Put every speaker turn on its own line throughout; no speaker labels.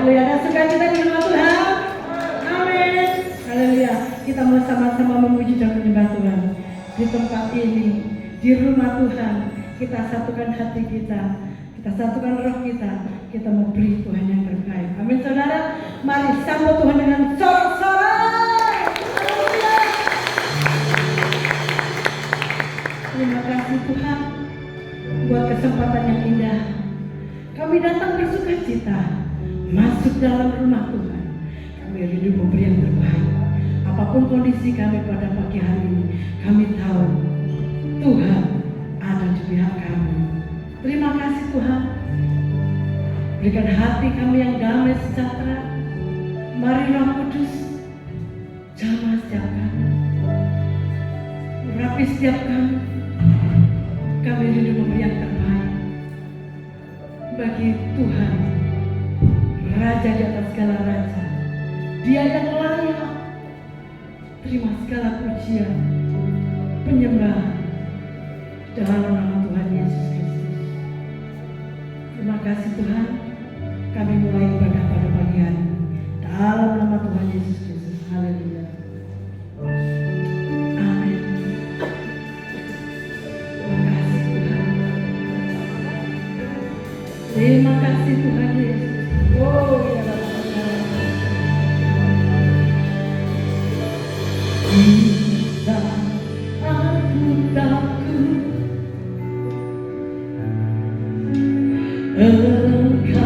Haleluya. Ada sukacita di rumah Tuhan. Amin. Haleluya. Kita mau sama-sama memuji dan menyembah Tuhan di tempat ini, di rumah Tuhan. Kita satukan hati kita, kita satukan roh kita. Kita mau beri Tuhan yang terbaik. Amin saudara. Mari sambut Tuhan dengan sorak-sorai. Haleluya. Terima kasih Tuhan buat kesempatan yang indah. Kami datang bersukacita masuk dalam rumah Tuhan. Kami rindu memberi yang terbaik. Apapun kondisi kami pada pagi hari ini, kami tahu Tuhan ada di pihak kami. Terima kasih Tuhan. Berikan hati kami yang damai sejahtera. Mari Roh Kudus jamah setiap kami, rapi setiap kami. Kami rindu memberi yang terbaik bagi Tuhan, Raja di atas segala raja. Dia yang layak terima segala pujian, penyembahan dalam nama Tuhan Yesus Kristus. Terima kasih Tuhan. Kami mulai ibadah pada pagi hari ini dalam nama Tuhan Yesus Kristus. Haleluya. Amin. Terima kasih Tuhan. Terima kasih Tuhan Yesus. Oh ya Allah. Kita aku takut engkau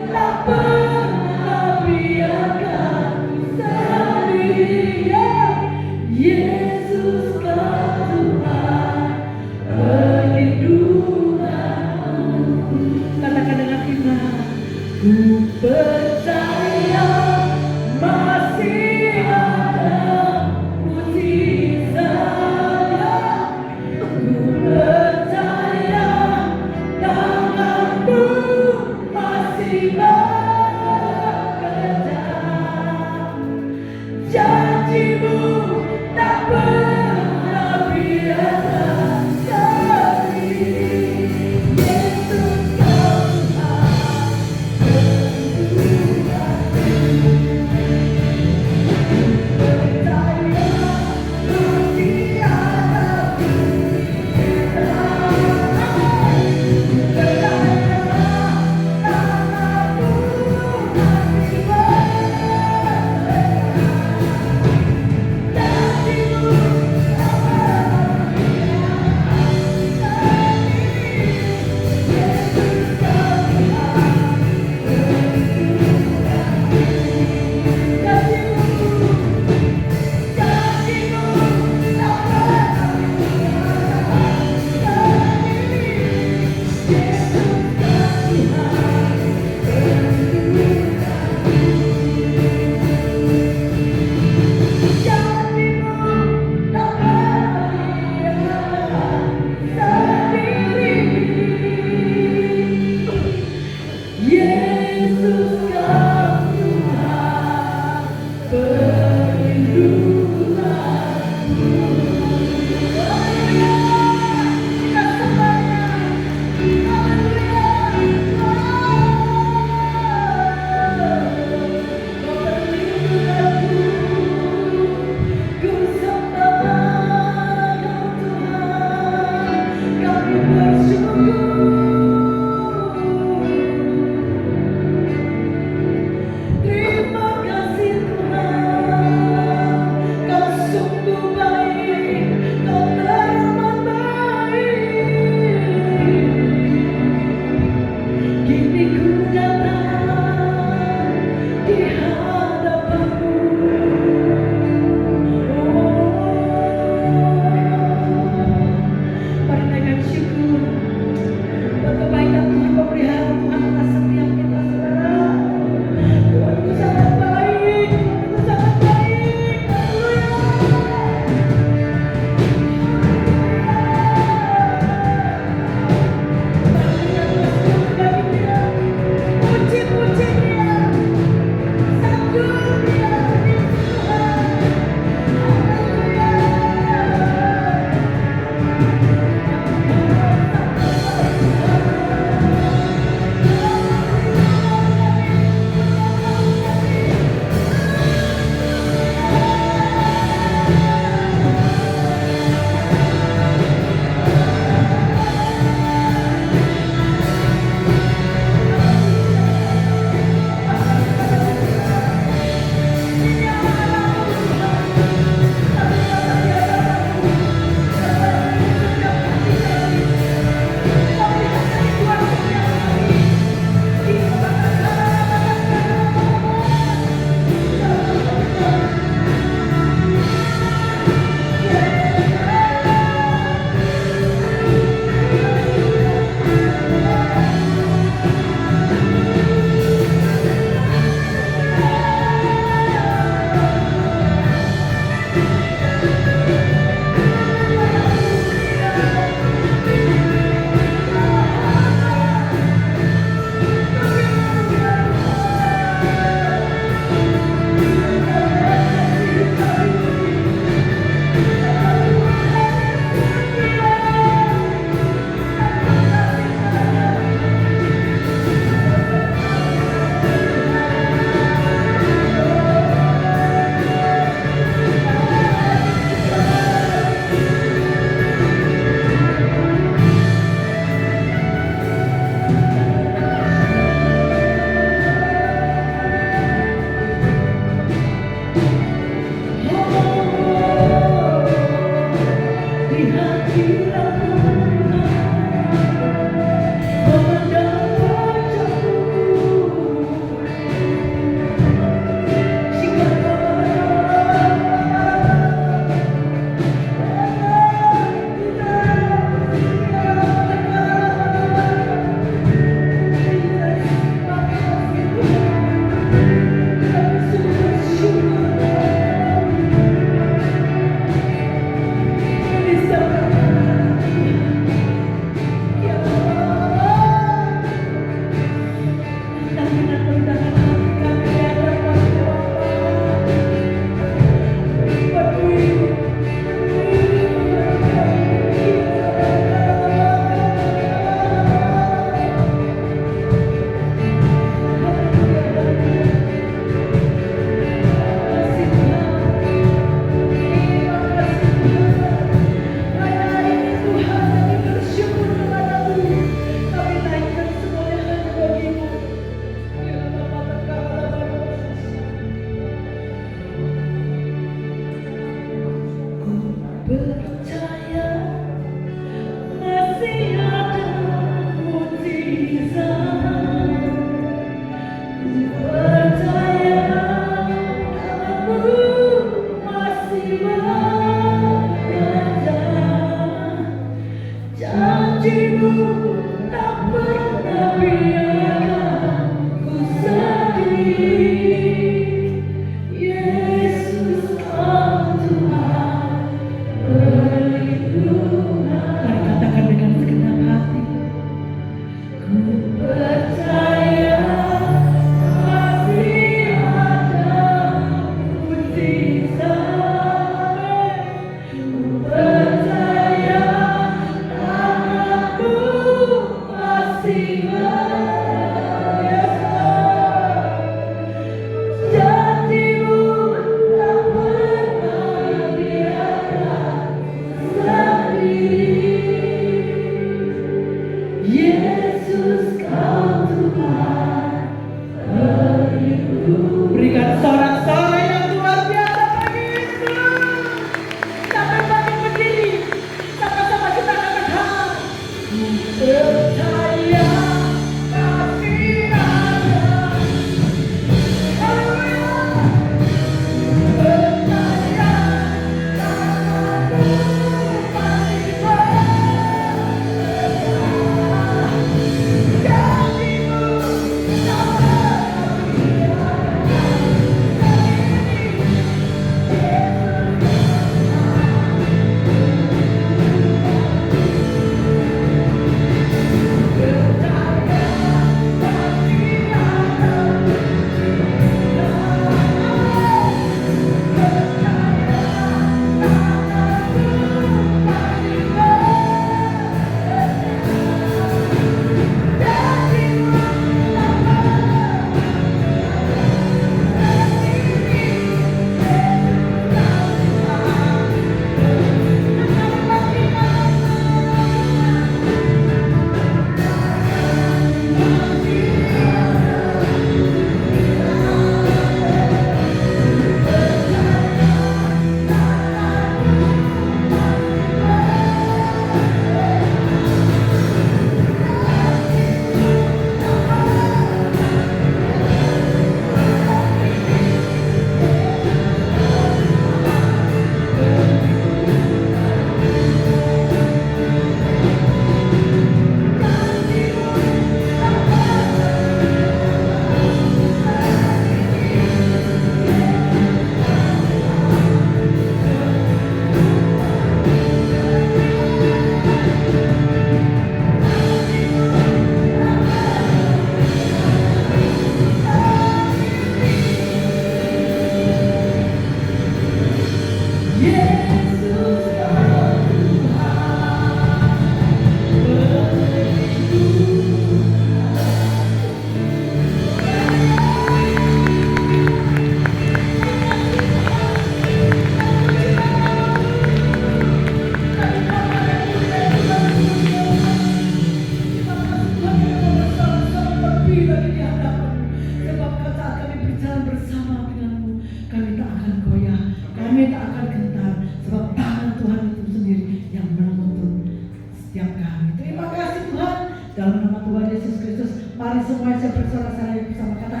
semua yang bersorak-sorai bersama katakan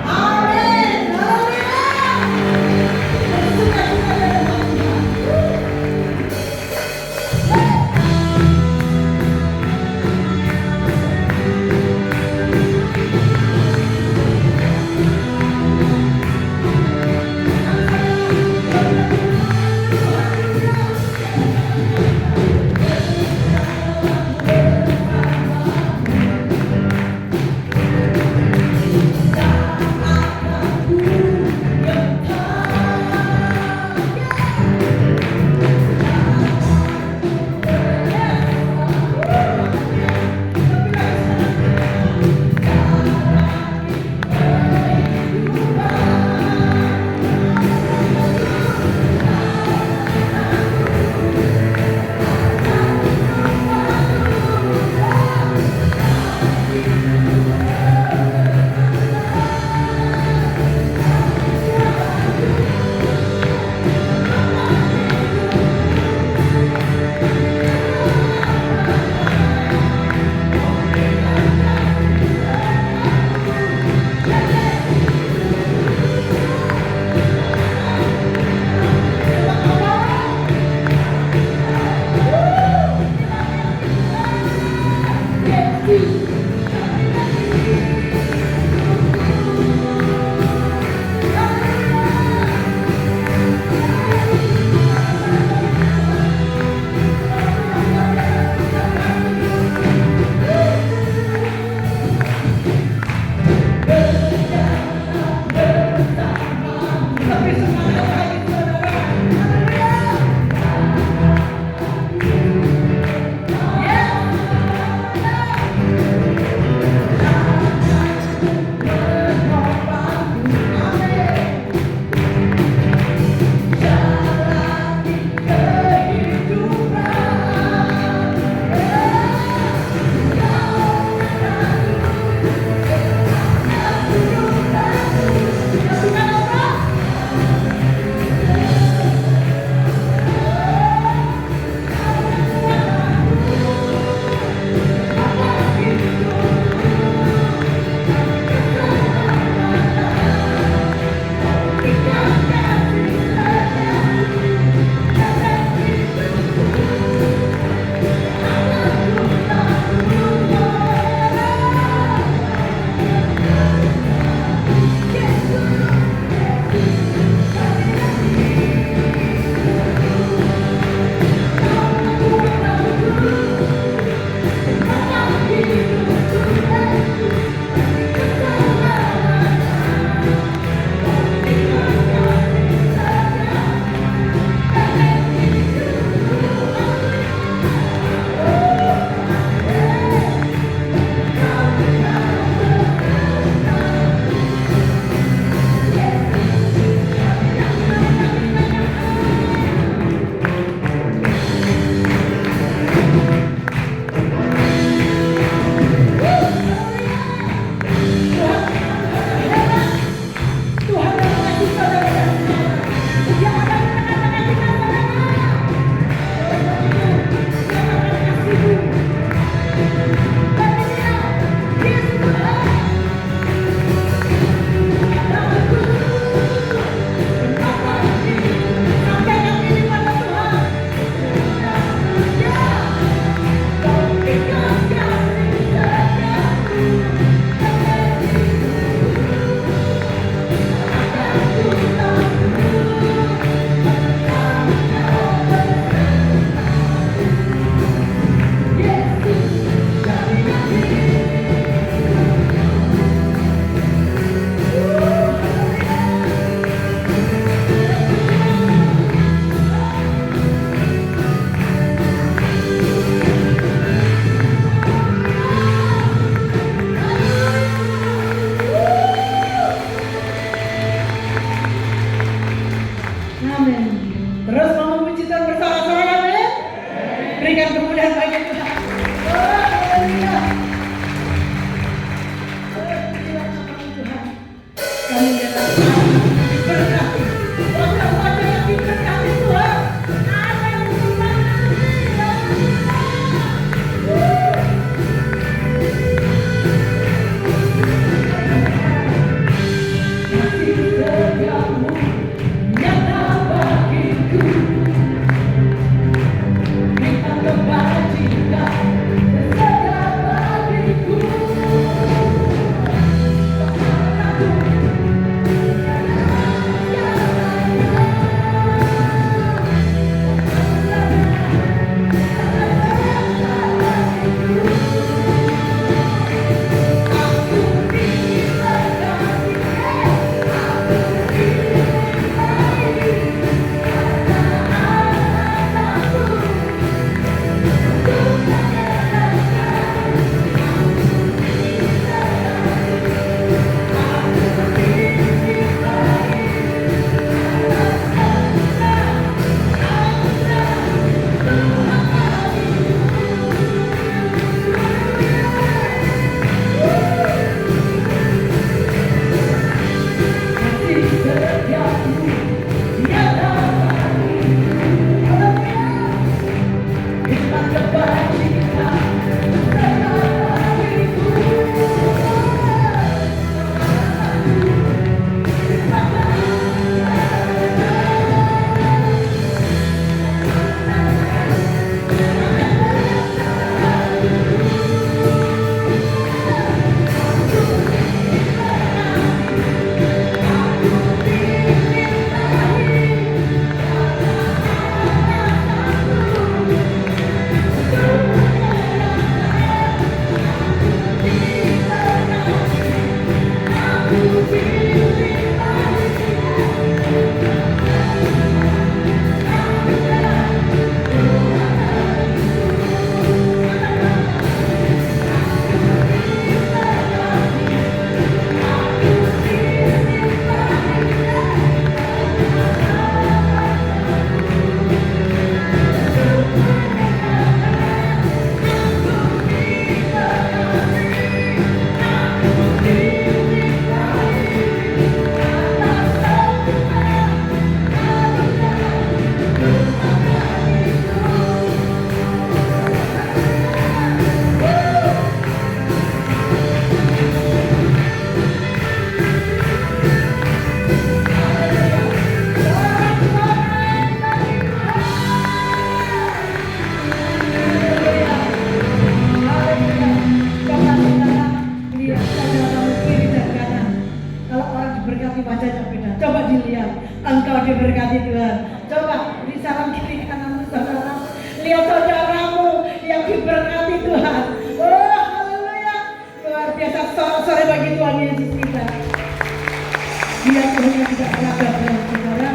amin. Haleluya. Bersuka-cita dalam Tuhan. saja beda. Coba dilihat, engkau diberkati Tuhan. Coba di salam kiri kananmu saudara, lihat saudaramu yang diberkati Tuhan. Oh haleluya, luar biasa. Sore bagi Tuhan Yesus kita. Dia Tuhan yang tidak pernah gagal saudara.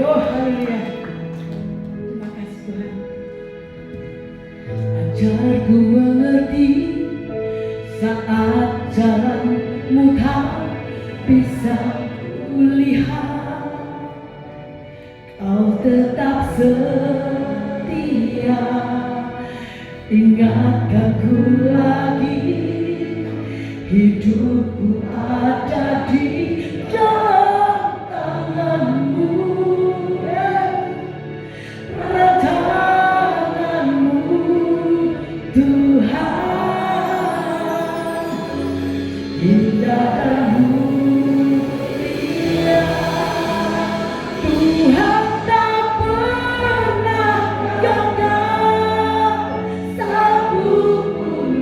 Oh haleluya, terima kasih Tuhan. Ajarku mengerti saat jalanmu tak bisa kulihat, kau tetap setia. Ingatkanku lagi, hidupku ada di dalam tanganmu, tanganmu Tuhan. Indah dan mulia, Tuhan tak pernah gagal satu pun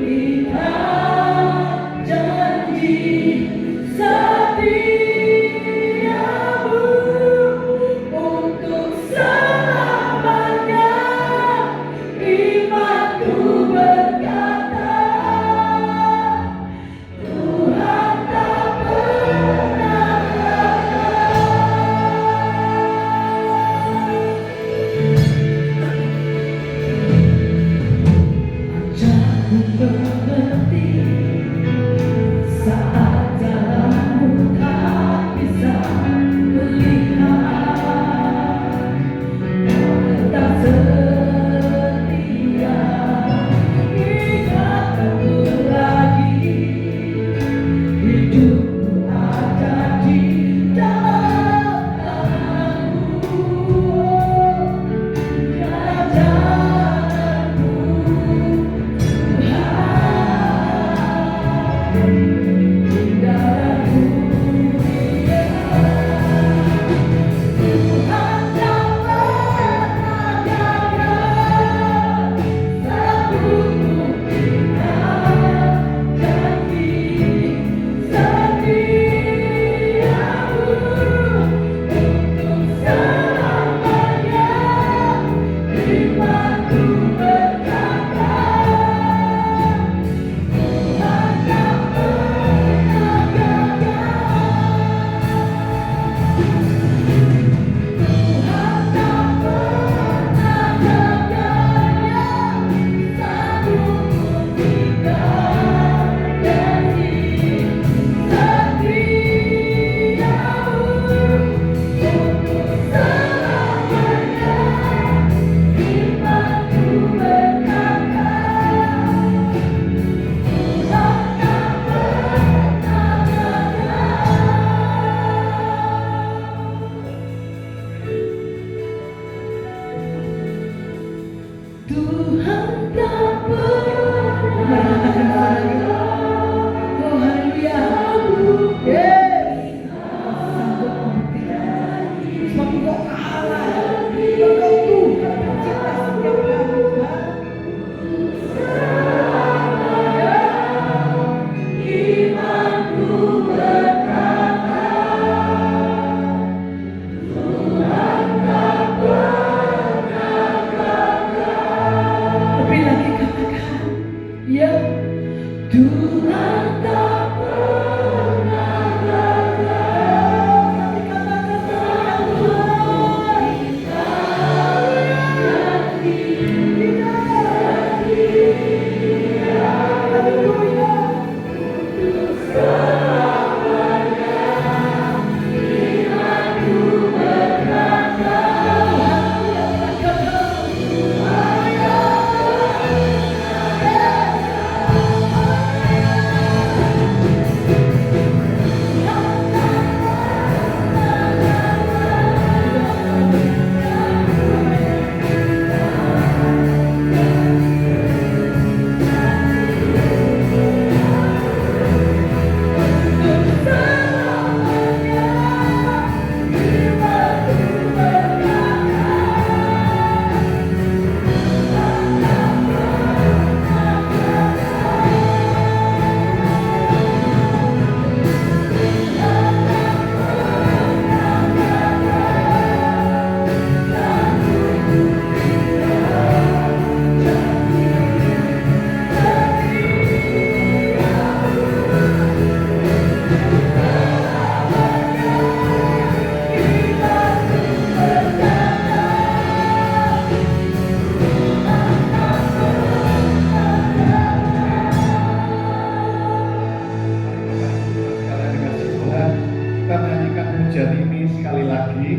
ini sekali lagi,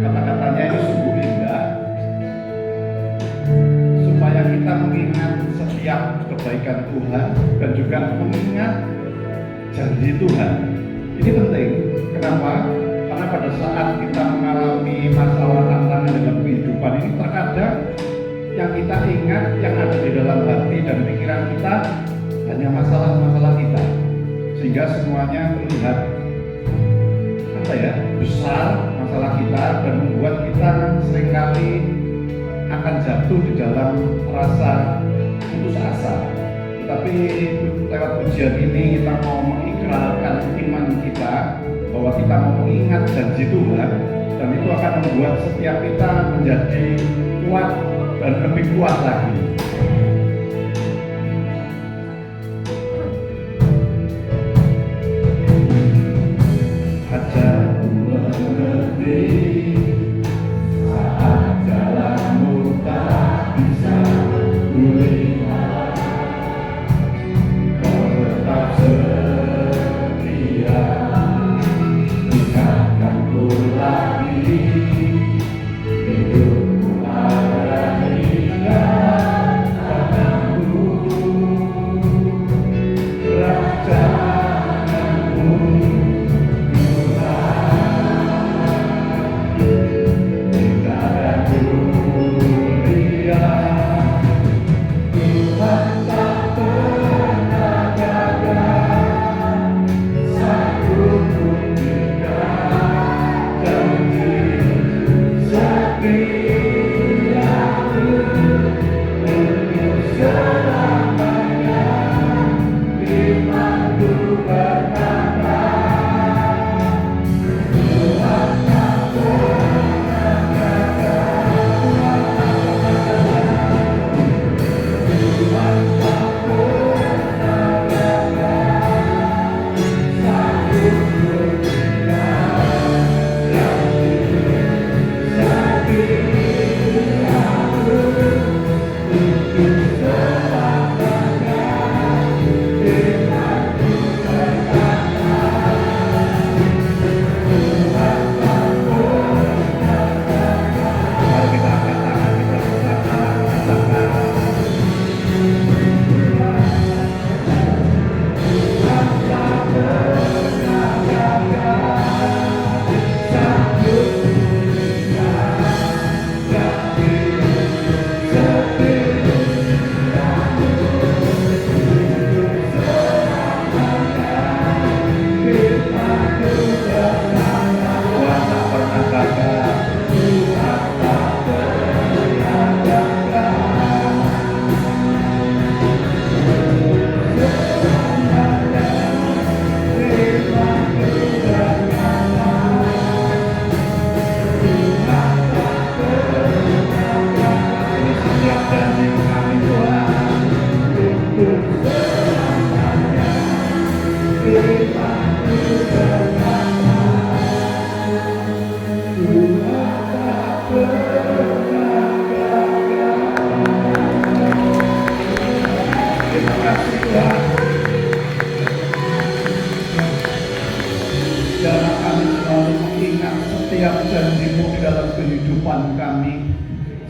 kata-katanya ini sungguh indah, supaya kita mengingat setiap kebaikan Tuhan dan juga mengingat janji Tuhan. Ini penting. Kenapa? Karena pada saat kita mengalami masalah tantangan dalam kehidupan ini, terkadang yang kita ingat, yang ada di dalam hati dan pikiran kita hanya masalah-masalah kita, sehingga semuanya terlihat besar masalah kita dan membuat kita seringkali akan jatuh di dalam rasa putus asa. Tetapi lewat pujian ini kita mau mengikrarkan iman kita bahwa kita mau mengingat janji Tuhan, dan itu akan membuat setiap kita menjadi kuat dan lebih kuat lagi.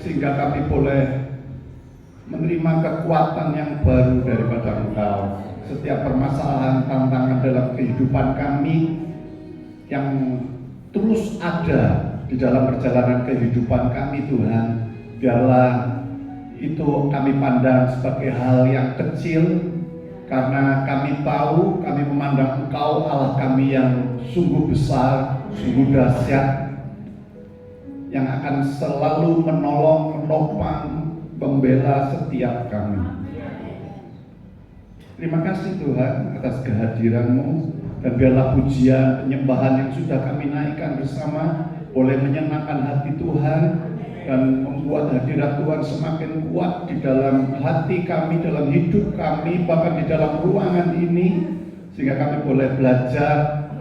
Sehingga kami boleh menerima kekuatan yang baru daripada Engkau. Setiap permasalahan, tantangan dalam kehidupan kami yang terus ada di dalam perjalanan kehidupan kami, Tuhan, biarlah itu kami pandang sebagai hal yang kecil, karena kami tahu, kami memandang Engkau Allah kami yang sungguh besar, sungguh dahsyat, yang akan selalu menolong, menopang, membela setiap kami. Terima kasih Tuhan atas kehadiran-Mu, dan biarlah pujian, penyembahan yang sudah kami naikkan bersama boleh menyenangkan hati Tuhan dan membuat hadirat Tuhan semakin kuat di dalam hati kami, dalam hidup kami, bahkan di dalam ruangan ini, sehingga kami boleh belajar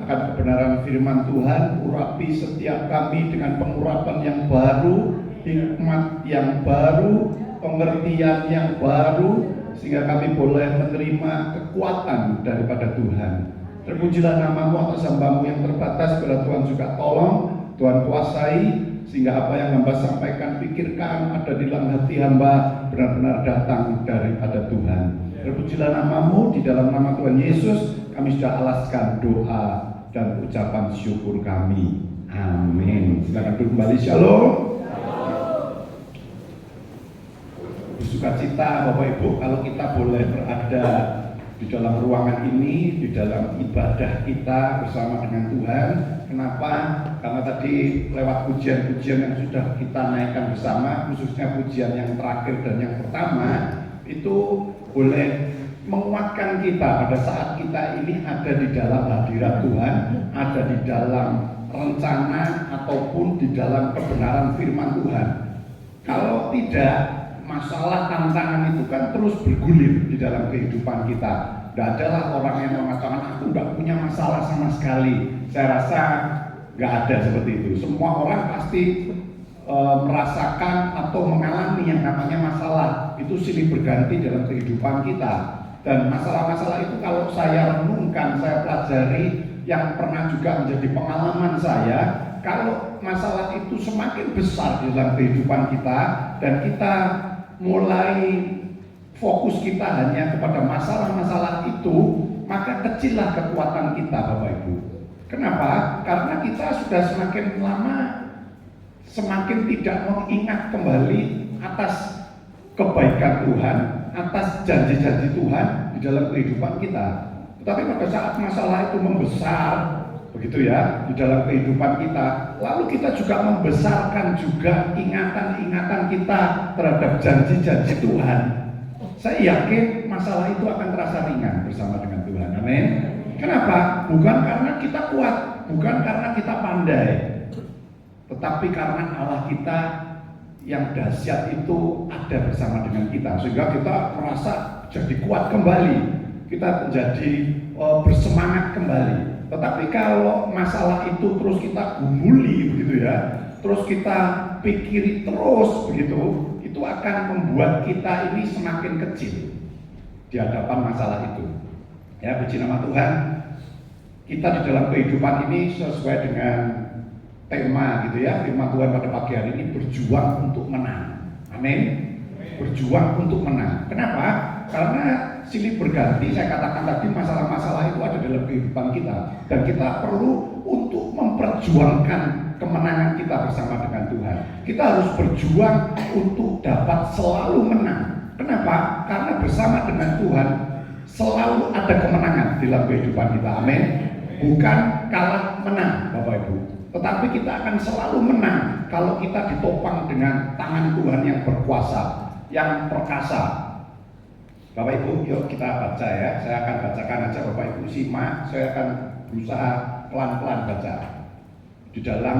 akan kebenaran firman Tuhan. Urapi setiap kami dengan pengurapan yang baru, hikmat yang baru, pengertian yang baru, sehingga kami boleh menerima kekuatan daripada Tuhan. Terpujilah namamu atas hambamu yang terbatas, bila Tuhan juga tolong, Tuhan kuasai, sehingga apa yang hamba sampaikan, pikirkan, ada di dalam hati hamba, benar-benar datang daripada Tuhan. Terpujilah namamu, di dalam nama Tuhan Yesus, kami sudah alaskan doa dan ucapan syukur kami. Amin. Silakan duduk kembali. Shalom. Bersukacita Bapak Ibu kalau kita boleh berada di dalam ruangan ini, di dalam ibadah kita bersama dengan Tuhan. Kenapa? Karena tadi lewat pujian-pujian yang sudah kita naikkan bersama, khususnya pujian yang terakhir dan yang pertama, itu boleh menguatkan kita pada saat kita ini ada di dalam hadirat Tuhan, ada di dalam rencana ataupun di dalam kebenaran firman Tuhan. Kalau tidak, masalah tantangan itu kan terus bergulir di dalam kehidupan kita. Tidak adalah orang yang mengatakan aku tidak punya masalah sama sekali. Saya rasa nggak ada seperti itu. Semua orang pasti merasakan atau mengalami yang namanya masalah. Itu silih berganti dalam kehidupan kita. Dan masalah-masalah itu kalau saya renungkan, saya pelajari, yang pernah juga menjadi pengalaman saya, kalau masalah itu semakin besar di dalam kehidupan kita dan kita mulai fokus kita hanya kepada masalah-masalah itu, maka kecillah kekuatan kita, Bapak Ibu. Kenapa? Karena kita sudah semakin lama semakin tidak mengingat kembali atas kebaikan Tuhan, atas janji-janji Tuhan di dalam kehidupan kita. Tetapi pada saat masalah itu membesar, begitu ya, di dalam kehidupan kita, lalu kita juga membesarkan juga ingatan-ingatan kita terhadap janji-janji Tuhan. Saya yakin masalah itu akan terasa ringan bersama dengan Tuhan. Amin. Kenapa? Bukan karena kita kuat, bukan karena kita pandai, tetapi karena Allah kita yang dahsyat itu ada bersama dengan kita, sehingga kita merasa jadi kuat kembali, kita menjadi bersemangat kembali. Tetapi kalau masalah itu terus kita gumuli begitu ya, terus kita pikiri terus begitu, itu akan membuat kita ini semakin kecil di hadapan masalah itu. Ya, puji nama Tuhan. Kita di dalam kehidupan ini sesuai dengan tema gitu ya, firman Tuhan pada pagi hari ini, berjuang untuk menang. Amin. Berjuang untuk menang. Kenapa? Karena silih berganti, saya katakan tadi, masalah-masalah itu ada dalam kehidupan kita, dan kita perlu untuk memperjuangkan kemenangan kita bersama dengan Tuhan. Kita harus berjuang untuk dapat selalu menang. Kenapa? Karena bersama dengan Tuhan selalu ada kemenangan dalam kehidupan kita. Amin. Bukan kalah menang, Bapak Ibu, tetapi kita akan selalu menang kalau kita ditopang dengan tangan Tuhan yang berkuasa, yang perkasa. Bapak Ibu, yuk kita baca ya. Saya akan bacakan aja, Bapak Ibu simak. Saya akan berusaha pelan-pelan baca. Di dalam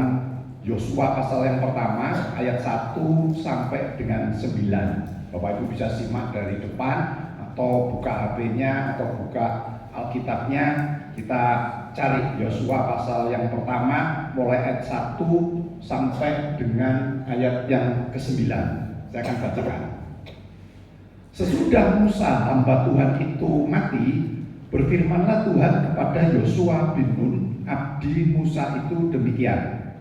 Yosua pasal yang pertama ayat 1 sampai dengan 9. Bapak Ibu bisa simak dari depan atau buka HP-nya atau buka Alkitabnya. Kita cari Yosua pasal yang pertama mulai ayat 1 sampai dengan ayat yang ke-9. Saya akan bacakan. Sesudah Musa hamba Tuhan itu mati, berfirmanlah Tuhan kepada Yosua bin Nun, abdi Musa itu demikian.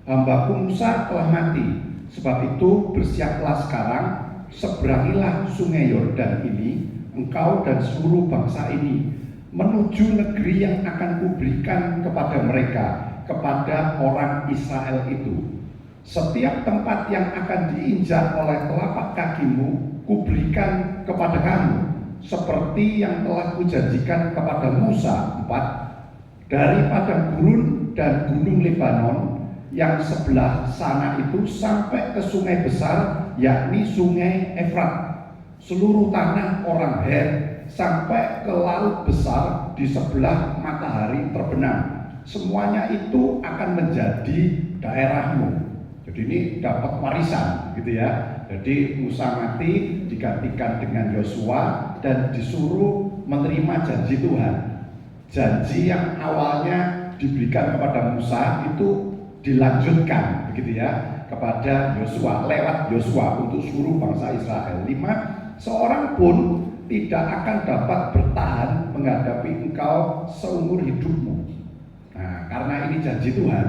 Hambaku Musa telah mati, sebab itu bersiaplah sekarang, seberangilah sungai Yordan ini, engkau dan seluruh bangsa ini, menuju negeri yang akan kuberikan kepada mereka, kepada orang Israel itu. Setiap tempat yang akan diinjak oleh telapak kakimu, kuberikan kepada kamu, seperti yang telah kujanjikan kepada Musa. 4. Dari padang gurun dan gunung Lebanon yang sebelah sana itu sampai ke sungai besar, yakni sungai Efrat, seluruh tanah orang Het, sampai ke laut besar di sebelah matahari terbenam. Semuanya itu akan menjadi daerahmu. Jadi ini dapat warisan gitu ya. Jadi Musa mati digantikan dengan Yosua dan disuruh menerima janji Tuhan. Janji yang awalnya diberikan kepada Musa itu dilanjutkan begitu ya kepada Yosua, lewat Yosua untuk seluruh bangsa Israel. 5. Seorang pun tidak akan dapat bertahan menghadapi engkau seumur hidupmu. Nah, karena ini janji Tuhan,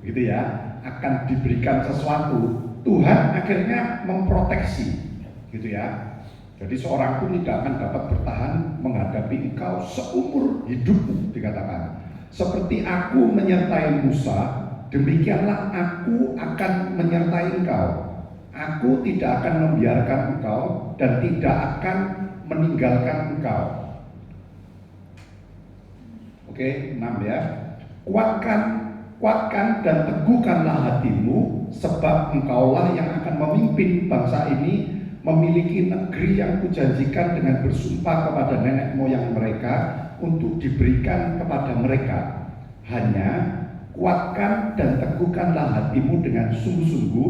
gitu ya, akan diberikan sesuatu. Tuhan akhirnya memproteksi, gitu ya. Jadi seorang pun tidak akan dapat bertahan menghadapi engkau seumur hidupmu, dikatakan. Seperti aku menyertai Musa, demikianlah aku akan menyertai engkau. Aku tidak akan membiarkan engkau dan tidak akan meninggalkan engkau. Oke, 6 ya. Kuatkan dan teguhkanlah hatimu, sebab engkaulah yang akan memimpin bangsa ini memiliki negeri yang kujanjikan dengan bersumpah kepada nenek moyang mereka untuk diberikan kepada mereka. Hanya kuatkan dan teguhkanlah hatimu dengan sungguh-sungguh,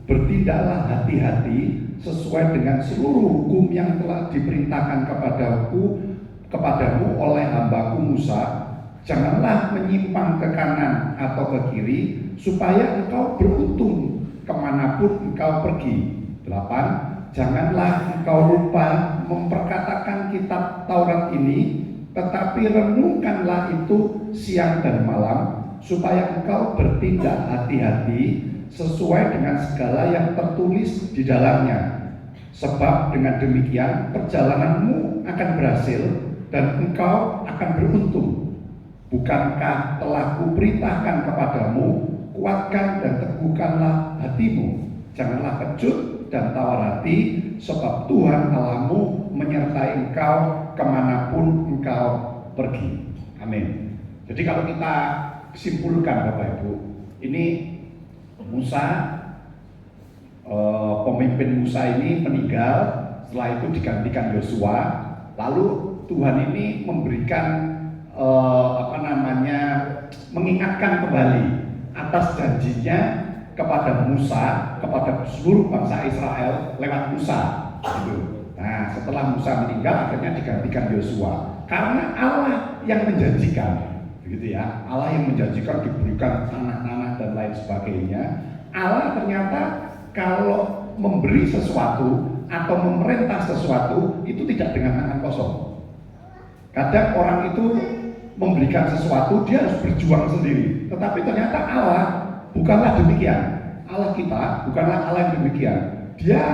bertindaklah hati-hati sesuai dengan seluruh hukum yang telah diperintahkan kepadamu oleh hambaku Musa. Janganlah menyimpang ke kanan atau ke kiri, supaya engkau beruntung kemanapun engkau pergi. 8. Janganlah engkau lupa memperkatakan kitab Taurat ini, tetapi renungkanlah itu siang dan malam, supaya engkau bertindak hati-hati sesuai dengan segala yang tertulis di dalamnya. Sebab dengan demikian perjalananmu akan berhasil dan engkau akan beruntung. Bukankah telah kuperintahkan kepadamu, kuatkan dan teguhkanlah hatimu. Janganlah kecut dan tawar hati, sebab Tuhan Allahmu menyertai engkau kemanapun engkau pergi. Amin. Jadi kalau kita simpulkan Bapak Ibu, ini Musa, pemimpin Musa ini meninggal, setelah itu digantikan Yosua. Lalu Tuhan ini memberikan mengingatkan kembali atas janjinya kepada Musa, kepada seluruh bangsa Israel lewat Musa. Gitu. Nah, setelah Musa meninggal, akhirnya digantikan Yosua. Karena Allah yang menjanjikan, begitu ya, Allah yang menjanjikan diberikan tanah-tanah dan lain sebagainya. Allah ternyata kalau memberi sesuatu atau memerintah sesuatu itu tidak dengan tangan kosong. Kadang orang itu memberikan sesuatu, dia harus berjuang sendiri. Tetapi ternyata Allah bukanlah demikian. Allah kita bukanlah Allah yang demikian. Dia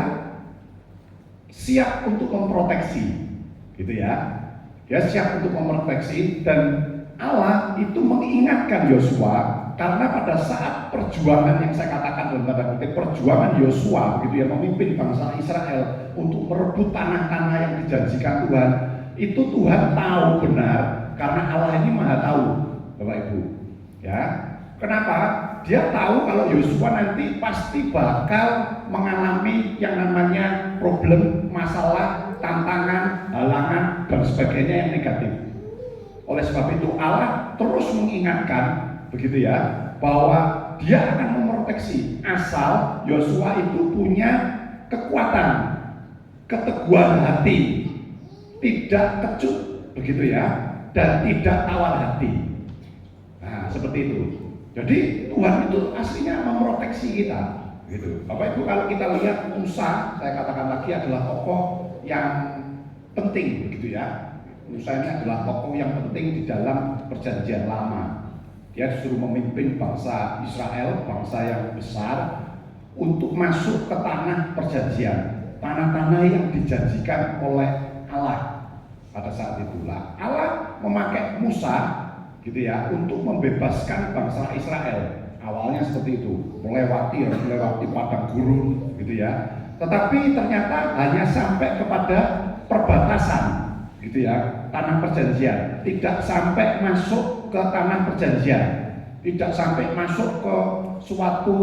siap untuk memproteksi, gitu ya. Dia siap untuk memproteksi, dan Allah itu mengingatkan Yosua karena pada saat perjuangan yang saya katakan dalam tanda kutip perjuangan Yosua, begitu ya, memimpin bangsa Israel untuk merebut tanah-tanah yang dijanjikan Tuhan. Itu Tuhan tahu benar, karena Allah ini maha tahu, Bapak Ibu. Ya, kenapa? Dia tahu kalau Yosua nanti pasti bakal mengalami yang namanya problem, masalah, tantangan, halangan, dan sebagainya yang negatif. Oleh sebab itu Allah terus mengingatkan, begitu ya, bahwa dia akan memproteksi asal Yosua itu punya kekuatan, keteguhan hati, tidak kecut, begitu ya, dan tidak tawar hati. Nah, seperti itu. Jadi Tuhan itu aslinya memproteksi kita, gitu. Bapak Ibu, kalau kita lihat Musa, saya katakan lagi adalah tokoh yang penting, begitu ya. Musa ini adalah tokoh yang penting di dalam perjanjian lama. Dia disuruh memimpin bangsa Israel, bangsa yang besar, untuk masuk ke tanah perjanjian, tanah-tanah yang dijanjikan oleh Allah. Pada saat itulah Allah memakai Musa, gitu ya, untuk membebaskan bangsa Israel. Awalnya seperti itu, melewati padang gurun, gitu ya. Tetapi ternyata hanya sampai kepada perbatasan, gitu ya, tanah perjanjian. Tidak sampai masuk ke tanah perjanjian, tidak sampai masuk ke suatu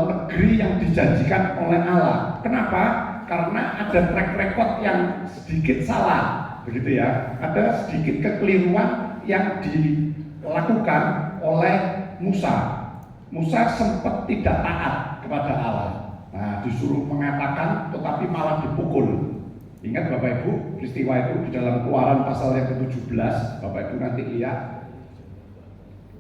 negeri yang dijanjikan oleh Allah. Kenapa? Karena ada track record yang sedikit salah, begitu ya. Ada sedikit kekeliruan yang dilakukan oleh Musa. Musa sempat tidak taat kepada Allah. Nah, disuruh mengatakan tetapi malah dipukul. Ingat Bapak Ibu, peristiwa itu di dalam Keluaran pasal yang ke-17. Bapak Ibu nanti lihat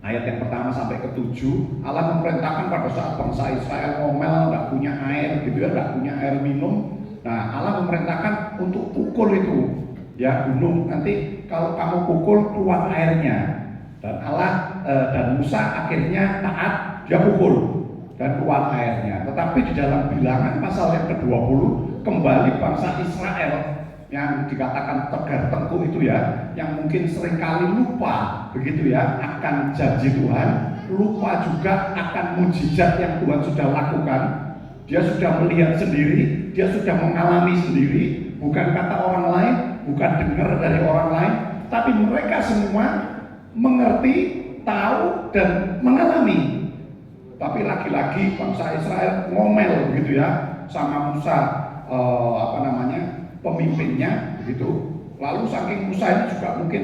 ayat yang pertama sampai ke-7. Allah memerintahkan pada saat bangsa Israel ngomel, nggak punya air, gitu ya, nggak punya air minum. Nah, Allah memerintahkan untuk pukul itu, ya gunung. Nanti kalau kamu pukul keluar airnya. Dan dan Musa akhirnya taat, dia pukul dan keluar airnya. Tetapi di dalam Bilangan pasal yang ke-20 kembali bangsa Israel yang dikatakan tegar tengkuk itu ya, yang mungkin seringkali lupa begitu ya akan janji Tuhan, lupa juga akan mujizat yang Tuhan sudah lakukan. Dia sudah melihat sendiri, dia sudah mengalami sendiri, bukan kata orang lain, bukan dengar dari orang lain, tapi mereka semua mengerti, tahu dan mengalami. Tapi lagi-lagi bangsa Israel ngomel begitu ya sama Musa, pemimpinnya begitu. Lalu saking Musa ini juga mungkin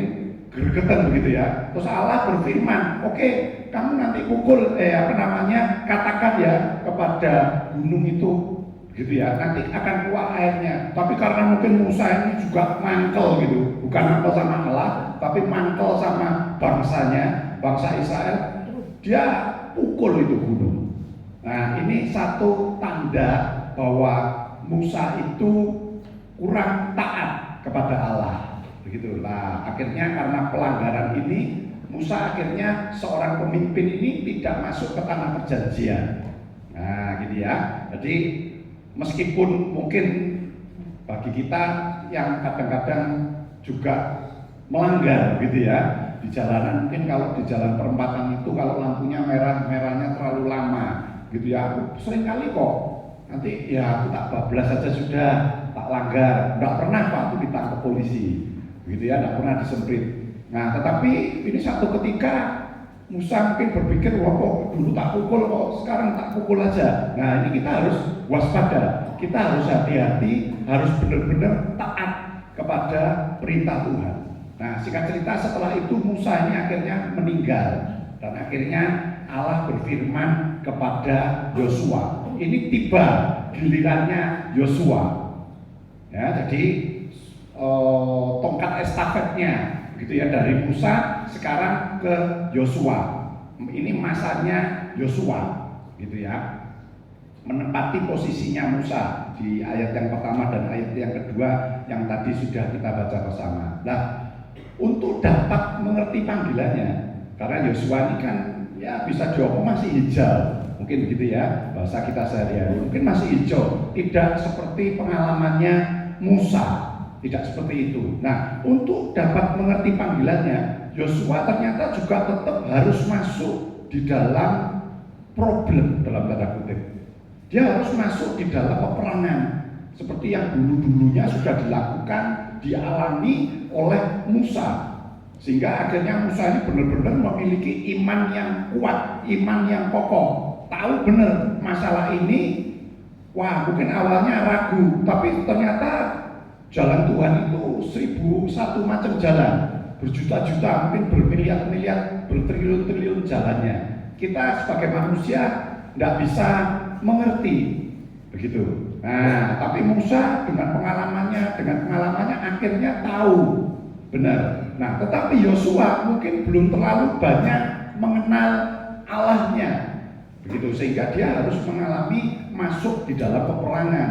gregetan begitu ya. Terus Allah berfirman, oke, kamu nanti pukul katakan ya kepada gunung itu gitu ya, nanti akan keluar airnya. Tapi karena mungkin Musa ini juga mangkel gitu, bukan mangkel sama Allah, tapi mangkel sama bangsanya, bangsa Israel, dia pukul itu gunung. Nah, ini satu tanda bahwa Musa itu kurang taat kepada Allah. Begitulah. Akhirnya karena pelanggaran ini, Musa akhirnya seorang pemimpin ini tidak masuk ke tanah perjanjian. Nah, gitu ya. Jadi meskipun mungkin bagi kita yang kadang-kadang juga melanggar gitu ya di jalanan, mungkin kalau di jalan perempatan itu kalau lampunya merahnya terlalu lama gitu ya, aku sering kali kok nanti ya aku tak bablas saja sudah, tak langgar, enggak pernah Pak itu ditangkap polisi gitu ya, enggak pernah disemprit. Nah, tetapi ini satu ketika Musa mungkin berpikir, wah kok dulu tak pukul, kok sekarang tak pukul aja. Nah, ini kita harus waspada, kita harus hati-hati, harus benar-benar taat kepada perintah Tuhan. Nah, singkat cerita setelah itu Musa ini akhirnya meninggal dan akhirnya Allah berfirman kepada Yosua. Ini tiba gilirannya Yosua. Ya, jadi tongkat estafetnya gitu ya dari Musa sekarang ke Yosua. Ini masanya Yosua gitu ya. Menempati posisinya Musa di ayat yang pertama dan ayat yang kedua yang tadi sudah kita baca bersama. Nah, untuk dapat mengerti panggilannya, karena Yosua ini kan ya bisa diomong masih hijau, mungkin begitu ya bahasa kita sehari-hari, mungkin masih hijau, tidak seperti pengalamannya Musa, tidak seperti itu. Nah, untuk dapat mengerti panggilannya, Yosua ternyata juga tetap harus masuk di dalam problem dalam tanda kutip. Dia harus masuk di dalam peperangan seperti yang dulu-dulunya sudah dilakukan, dialami oleh Musa. Sehingga akhirnya Musa ini benar-benar memiliki iman yang kuat, iman yang kokoh. Tahu benar masalah ini, wah mungkin awalnya ragu, tapi ternyata jalan Tuhan itu 1001 macam jalan, berjuta-juta, mungkin bermiliar-miliar, bertriliun-triliun jalannya. Kita sebagai manusia tidak bisa mengerti begitu. Nah, tapi Musa dengan pengalamannya akhirnya tahu benar. Nah, tetapi Yosua mungkin belum terlalu banyak mengenal Allahnya begitu, sehingga dia harus mengalami masuk di dalam peperangan,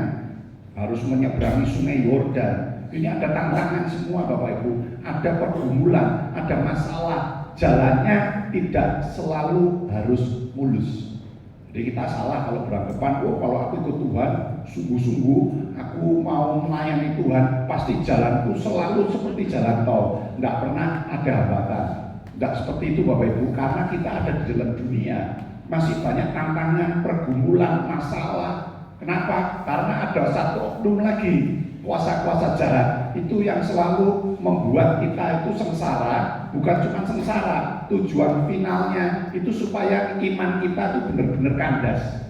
harus menyeberangi sungai Yordan. Ini ada tantangan semua Bapak Ibu, ada pergumulan, ada masalah, jalannya tidak selalu harus mulus. Jadi kita salah kalau beranggapan, oh kalau aku ikut Tuhan, sungguh-sungguh aku mau melayani Tuhan, pasti jalanku selalu seperti jalan tol, tidak pernah ada hambatan. Tidak seperti itu Bapak Ibu, karena kita ada di dalam dunia, masih banyak tantangan, pergumulan, masalah. Kenapa? Karena ada satu oknum lagi, kuasa-kuasa jahat itu yang selalu membuat kita itu sengsara. Bukan cuma sengsara, tujuan finalnya itu supaya iman kita itu benar-benar kandas,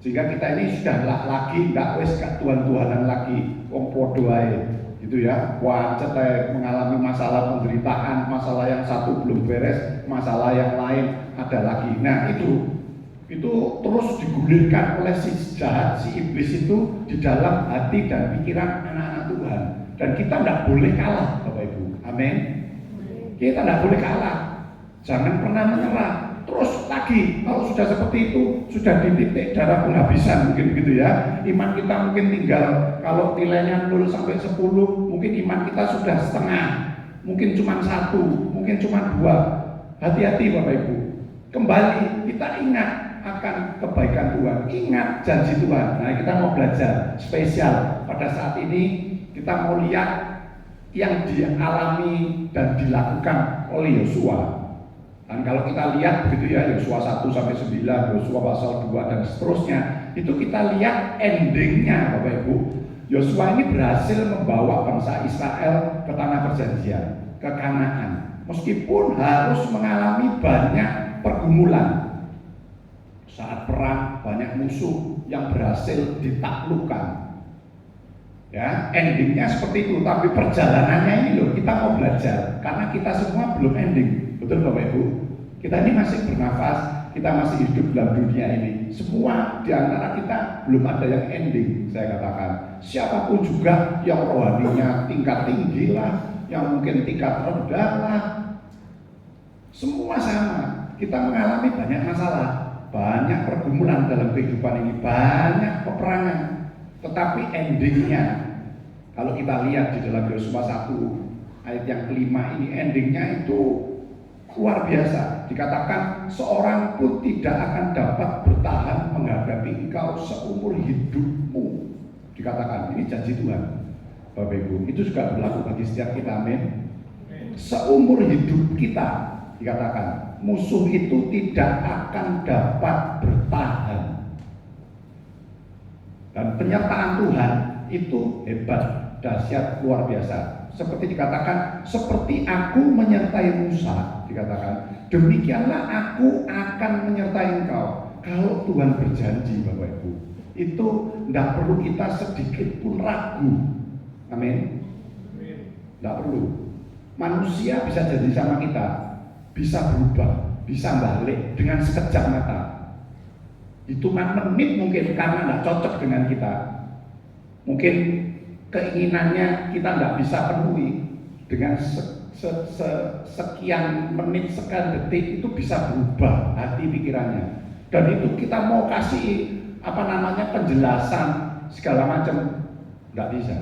sehingga kita ini sudah lagi nggak wes Tuhan-Tuhanan lagi, wong podo ae gitu ya, wancet mengalami masalah penderitaan, masalah yang satu belum beres, masalah yang lain ada lagi. Nah itu terus digulirkan oleh si jahat, si iblis itu di dalam hati dan pikiran anak-anak Tuhan, dan kita tidak boleh kalah Bapak Ibu, amin. Kita tidak boleh kalah, jangan pernah menyerah, terus lagi. Kalau sudah seperti itu, sudah di titik darah penghabisan mungkin begitu ya. Iman kita mungkin tinggal, kalau nilainya 0 sampai 10, mungkin iman kita sudah setengah, mungkin cuma 1, mungkin cuma 2. Hati-hati Bapak Ibu. Kembali kita ingat akan kebaikan Tuhan, ingat janji Tuhan. Nah, kita mau belajar spesial pada saat ini. Kita mau lihat yang dialami dan dilakukan oleh Yosua. Dan kalau kita lihat begitu ya, Yosua 1 sampai 9, Yosua pasal 2 dan seterusnya, itu kita lihat endingnya Bapak Ibu. Yosua ini berhasil membawa bangsa Israel ke tanah perjanjian, ke Kanaan. Meskipun harus mengalami banyak pergumulan. Saat perang banyak musuh yang berhasil ditaklukkan. Ya, endingnya seperti itu, tapi perjalanannya ini loh, kita mau belajar karena kita semua belum ending. Betul Bapak Ibu? Kita ini masih bernafas, kita masih hidup dalam dunia ini. Semua di antara kita belum ada yang ending, saya katakan. Siapapun juga yang rohaninya tingkat tinggi lah, yang mungkin tingkat rendah lah, semua sama. Kita mengalami banyak masalah, banyak pergumulan dalam kehidupan ini, banyak peperangan. Tetapi endingnya, kalau kita lihat di dalam Yosua 1 ayat yang kelima ini, endingnya itu luar biasa. Dikatakan seorang pun tidak akan dapat bertahan menghadapi engkau seumur hidupmu. Dikatakan, ini janji Tuhan Bapak Ibu, itu juga berlaku bagi setiap kita, amin. Seumur hidup kita, dikatakan musuh itu tidak akan dapat bertahan. Dan penyertaan Tuhan itu hebat, dahsyat, luar biasa. Seperti dikatakan, seperti aku menyertai Musa, dikatakan, demikianlah aku akan menyertai engkau. Kalau Tuhan berjanji Bapak Ibu, itu tidak perlu kita sedikit pun ragu. Amin. Tidak perlu. Manusia bisa jadi sama kita, bisa berubah, bisa balik dengan sekejap mata. Hitungan menit mungkin karena tidak cocok dengan kita. Mungkin keinginannya kita tidak bisa penuhi. Dengan sekian menit, sekian detik itu bisa berubah hati pikirannya. Dan itu kita mau kasih penjelasan segala macam, tidak bisa.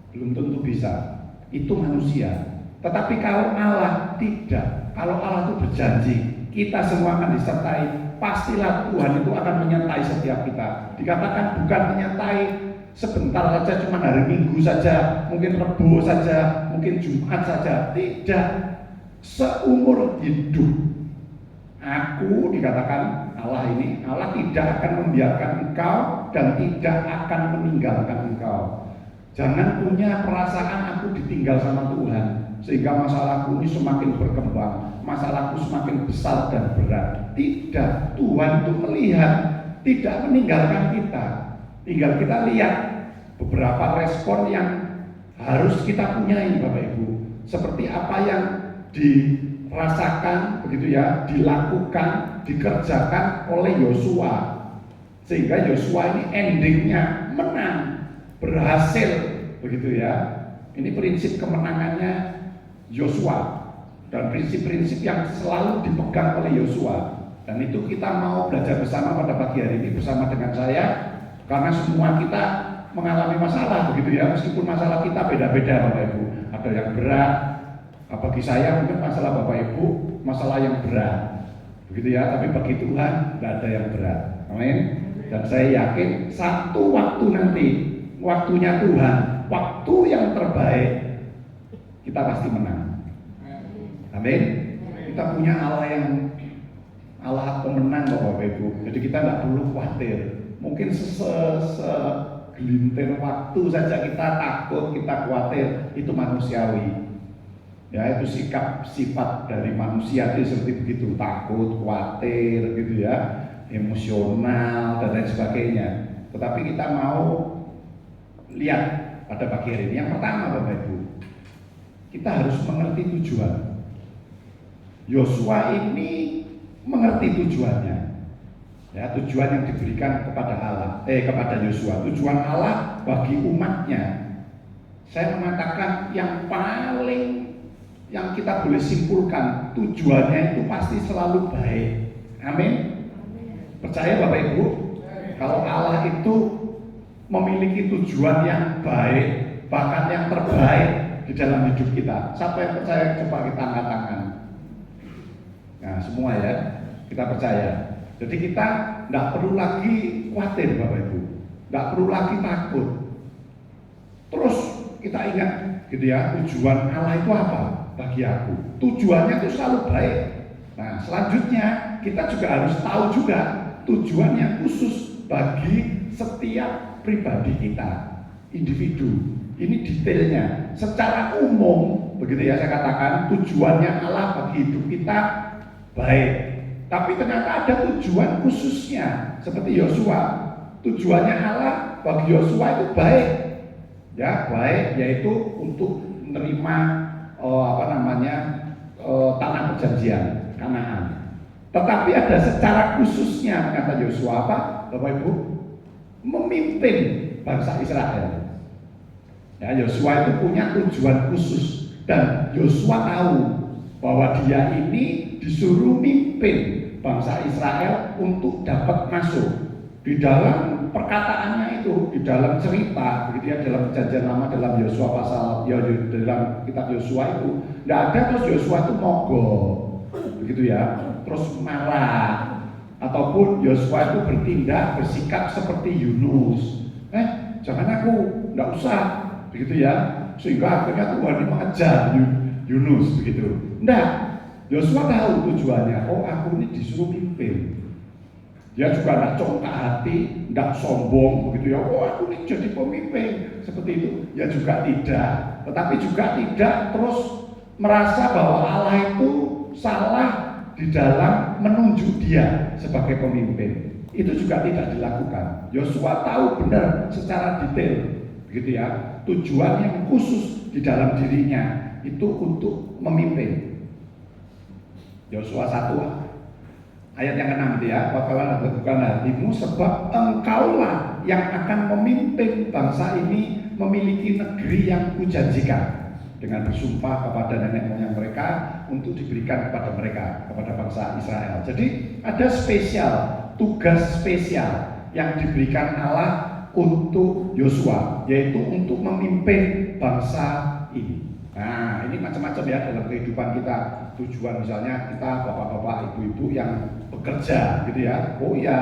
Belum tentu bisa. Itu manusia. Tetapi kalau Allah tidak. Kalau Allah itu berjanji, kita semua akan disertai. Pastilah Tuhan itu akan menyertai setiap kita. Dikatakan bukan menyertai sebentar saja, cuma hari Minggu saja, mungkin Rebo saja, mungkin Jumat saja. Tidak, seumur hidup. Aku, dikatakan Allah ini, Allah tidak akan membiarkan engkau dan tidak akan meninggalkan engkau. Jangan punya perasaan aku ditinggal sama Tuhan, sehingga masalahku ini semakin berkembang, masalahku semakin besar dan berat. Tidak, Tuhan itu melihat, tidak meninggalkan kita. Tinggal kita lihat beberapa respon yang harus kita punyai Bapak Ibu. Seperti apa yang dirasakan begitu ya, dilakukan, dikerjakan oleh Yosua. Sehingga Yosua ini endingnya menang, berhasil begitu ya. Ini prinsip kemenangannya Yosua dan prinsip-prinsip yang selalu dipegang oleh Yosua. Dan itu kita mau belajar bersama pada pagi hari ini bersama dengan saya, karena semua kita mengalami masalah begitu ya, meskipun masalah kita beda-beda Bapak Ibu. Ada yang berat, bagi saya mungkin masalah Bapak Ibu masalah yang berat begitu ya, tapi bagi Tuhan tidak ada yang berat. Amin. Dan saya yakin satu waktu nanti, waktunya Tuhan, waktu yang terbaik, kita pasti menang. Amin. Kita punya Allah pemenang Bapak Ibu. Jadi kita tidak perlu khawatir. Mungkin segelintir waktu saja kita takut, kita khawatir, itu manusiawi. Ya, itu sifat dari manusia itu seperti begitu, takut, khawatir gitu ya, emosional dan lain sebagainya. Tetapi kita mau lihat pada pagi hari ini. Yang pertama Bapak Ibu, kita harus mengerti tujuan. Yosua ini mengerti tujuannya. Ya, tujuan yang diberikan kepada kepada Yosua, tujuan Allah bagi umatnya. Saya mengatakan yang paling yang kita boleh simpulkan, tujuannya itu pasti selalu baik. Amin. Percaya Bapak Ibu? Kalau Allah itu memiliki tujuan yang baik, bahkan yang terbaik di dalam hidup kita. Siapa yang percaya? Coba kita angkat tangan. Nah, semua ya, kita percaya. Jadi kita tidak perlu lagi khawatir Bapak Ibu, tidak perlu lagi takut. Terus kita ingat gitu ya, tujuan Allah itu apa bagi aku? Tujuannya itu selalu baik. Nah, selanjutnya kita juga harus tahu juga tujuannya khusus bagi setiap pribadi kita, individu. Ini detailnya. Secara umum, begitu ya saya katakan, tujuannya Allah bagi hidup kita baik. Tapi ternyata ada tujuan khususnya, seperti Yosua. Tujuannya Allah bagi Yosua itu baik, ya baik, yaitu untuk menerima tanah perjanjian Kanaan. Tetapi ada secara khususnya, kata Yosua apa, Bapak Ibu? Memimpin bangsa Israel. Ya, Yosua itu punya tujuan khusus dan Yosua tahu bahwa dia ini disuruh mimpin bangsa Israel untuk dapat masuk. Di dalam perkataannya itu, di dalam cerita, begitu ya, dalam perjanjian lama, dalam Yosua pasal, ya dalam kitab Yosua itu, tidak ada terus Yosua itu mogok, begitu ya, terus marah, ataupun Yosua itu bertindak, bersikap seperti Yunus. Jangan aku, tidak usah, begitu ya, sehingga akhirnya Tuhan mengejar Yunus, begitu. Tidak, Yosua tahu tujuannya. Oh, aku ini disuruh mimpin. Dia juga tidak congkak hati, tidak sombong, begitu ya. Oh, aku ini jadi pemimpin seperti itu. Ya juga tidak. Tetapi juga tidak terus merasa bahwa Allah itu salah di dalam menunjuk dia sebagai pemimpin. Itu juga tidak dilakukan. Yosua tahu benar secara detail, begitu ya. Tujuan yang khusus di dalam dirinya itu untuk memimpin. Yosua 1 ayat yang ke-6 ya, bakalan lakukan hatimu sebab engkaulah yang akan memimpin bangsa ini memiliki negeri yang kujanjikan dengan bersumpah kepada nenek moyang mereka untuk diberikan kepada mereka, kepada bangsa Israel. Jadi ada spesial, tugas spesial yang diberikan Allah untuk Yosua, yaitu untuk memimpin bangsa ini. Nah, ini macam-macam ya dalam kehidupan kita. Tujuan misalnya kita bapak-bapak, ibu-ibu yang bekerja gitu ya. Oh ya,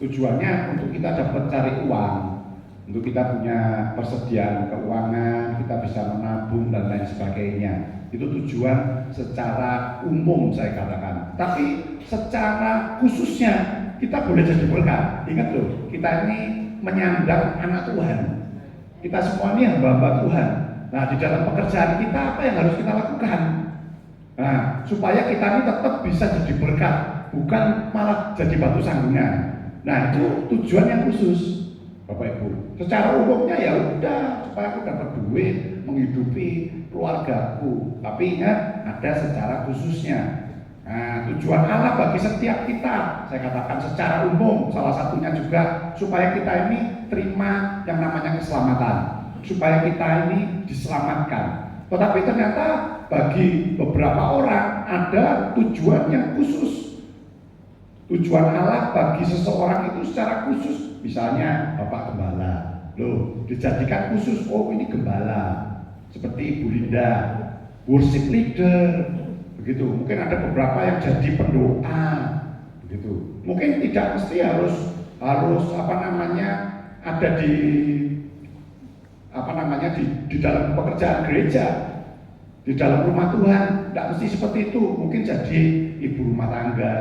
tujuannya untuk kita dapat cari uang, untuk kita punya persediaan keuangan, kita bisa menabung dan lain sebagainya. Itu tujuan secara umum saya katakan. Tapi secara khususnya kita boleh jadi berkat. Ingat loh, kita ini menyandang anak Tuhan. Kita semua ini hamba-hamba Tuhan. Nah, di dalam pekerjaan kita apa yang harus kita lakukan? Nah, supaya kita ini tetap bisa jadi berkat, bukan malah jadi batu sandungan. Nah, itu tujuan yang khusus, Bapak Ibu. Secara umumnya ya udah, supaya aku dapat duit, menghidupi keluargaku. Tapi ingat, ada secara khususnya. Nah, tujuan Allah bagi setiap kita, saya katakan secara umum, salah satunya juga supaya kita ini terima yang namanya keselamatan, supaya kita ini diselamatkan. Tetapi ternyata bagi beberapa orang ada tujuan yang khusus. Tujuan Allah bagi seseorang itu secara khusus. Misalnya Bapak Gembala, loh dijadikan khusus, oh ini Gembala. Apa-apa Ibu Linda, worship leader, begitu. Mungkin ada beberapa yang jadi pendoa, begitu. Mungkin tidak mesti harus ada di dalam pekerjaan gereja, di dalam rumah Tuhan. Tidak mesti seperti itu. Mungkin jadi ibu rumah tangga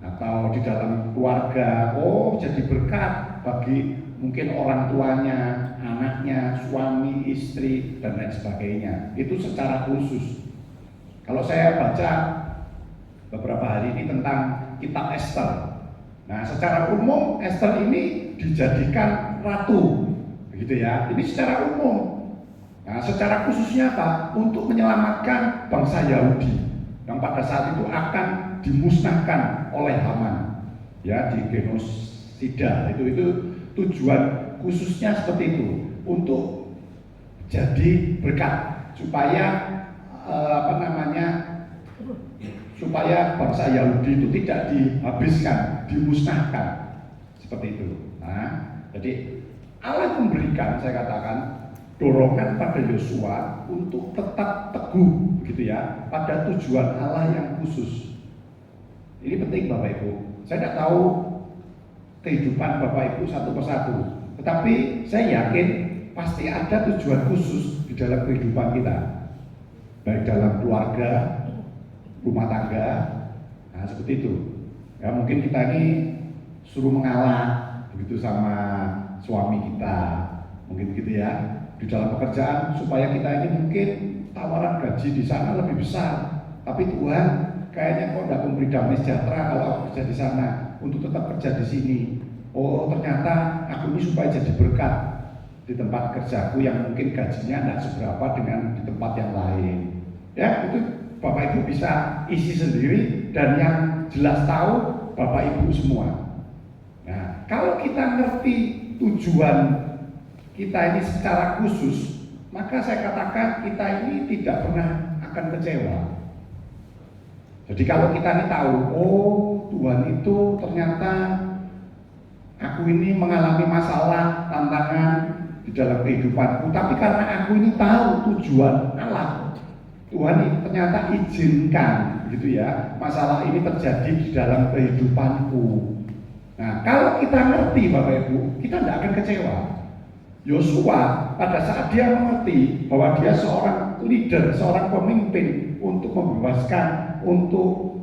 atau di dalam keluarga. Oh, jadi berkat bagi mungkin orang tuanya, anaknya, suami, istri, dan lain sebagainya. Itu secara khusus. Kalau saya baca beberapa hari ini tentang kitab Esther. Nah, secara umum Esther ini dijadikan ratu, begitu ya. Ini secara umum. Nah, secara khususnya apa? Untuk menyelamatkan bangsa Yahudi yang pada saat itu akan dimusnahkan oleh Haman, ya, di genosida. Itu tujuan khususnya seperti itu, untuk jadi berkat supaya supaya bangsa Yahudi itu tidak dihabiskan, dimusnahkan, seperti itu. Nah, jadi Allah memberikan, saya katakan, dorongan pada Yosua untuk tetap teguh, begitu ya, pada tujuan Allah yang khusus. Ini penting Bapak Ibu. Saya tidak tahu kehidupan Bapak Ibu satu persatu, tetapi saya yakin pasti ada tujuan khusus di dalam kehidupan kita, baik dalam keluarga, rumah tangga. Nah, seperti itu. Ya, mungkin kita ini suruh mengalah begitu sama suami kita, mungkin gitu ya. Di dalam pekerjaan supaya kita ini mungkin tawaran gaji di sana lebih besar, tapi Tuhan kayaknya kok tidak memberi damai sejahtera kalau aku kerja di sana untuk tetap kerja di sini. Oh, ternyata aku ini supaya jadi berkat di tempat kerjaku yang mungkin gajinya tidak seberapa dengan di tempat yang lain. Ya, itu Bapak Ibu bisa isi sendiri, dan yang jelas tahu Bapak Ibu semua. Nah, kalau kita ngerti tujuan kita ini secara khusus, maka saya katakan kita ini tidak pernah akan kecewa. Jadi kalau kita ini tahu, oh Tuhan itu ternyata aku ini mengalami masalah, tantangan di dalam kehidupanku, tapi karena aku ini tahu tujuan Allah, Tuhan ini ternyata izinkan, gitu ya, masalah ini terjadi di dalam kehidupanku. Nah, kalau kita ngerti Bapak Ibu, kita tidak akan kecewa. Yosua pada saat dia mengerti bahwa dia seorang leader, seorang pemimpin untuk membebaskan, untuk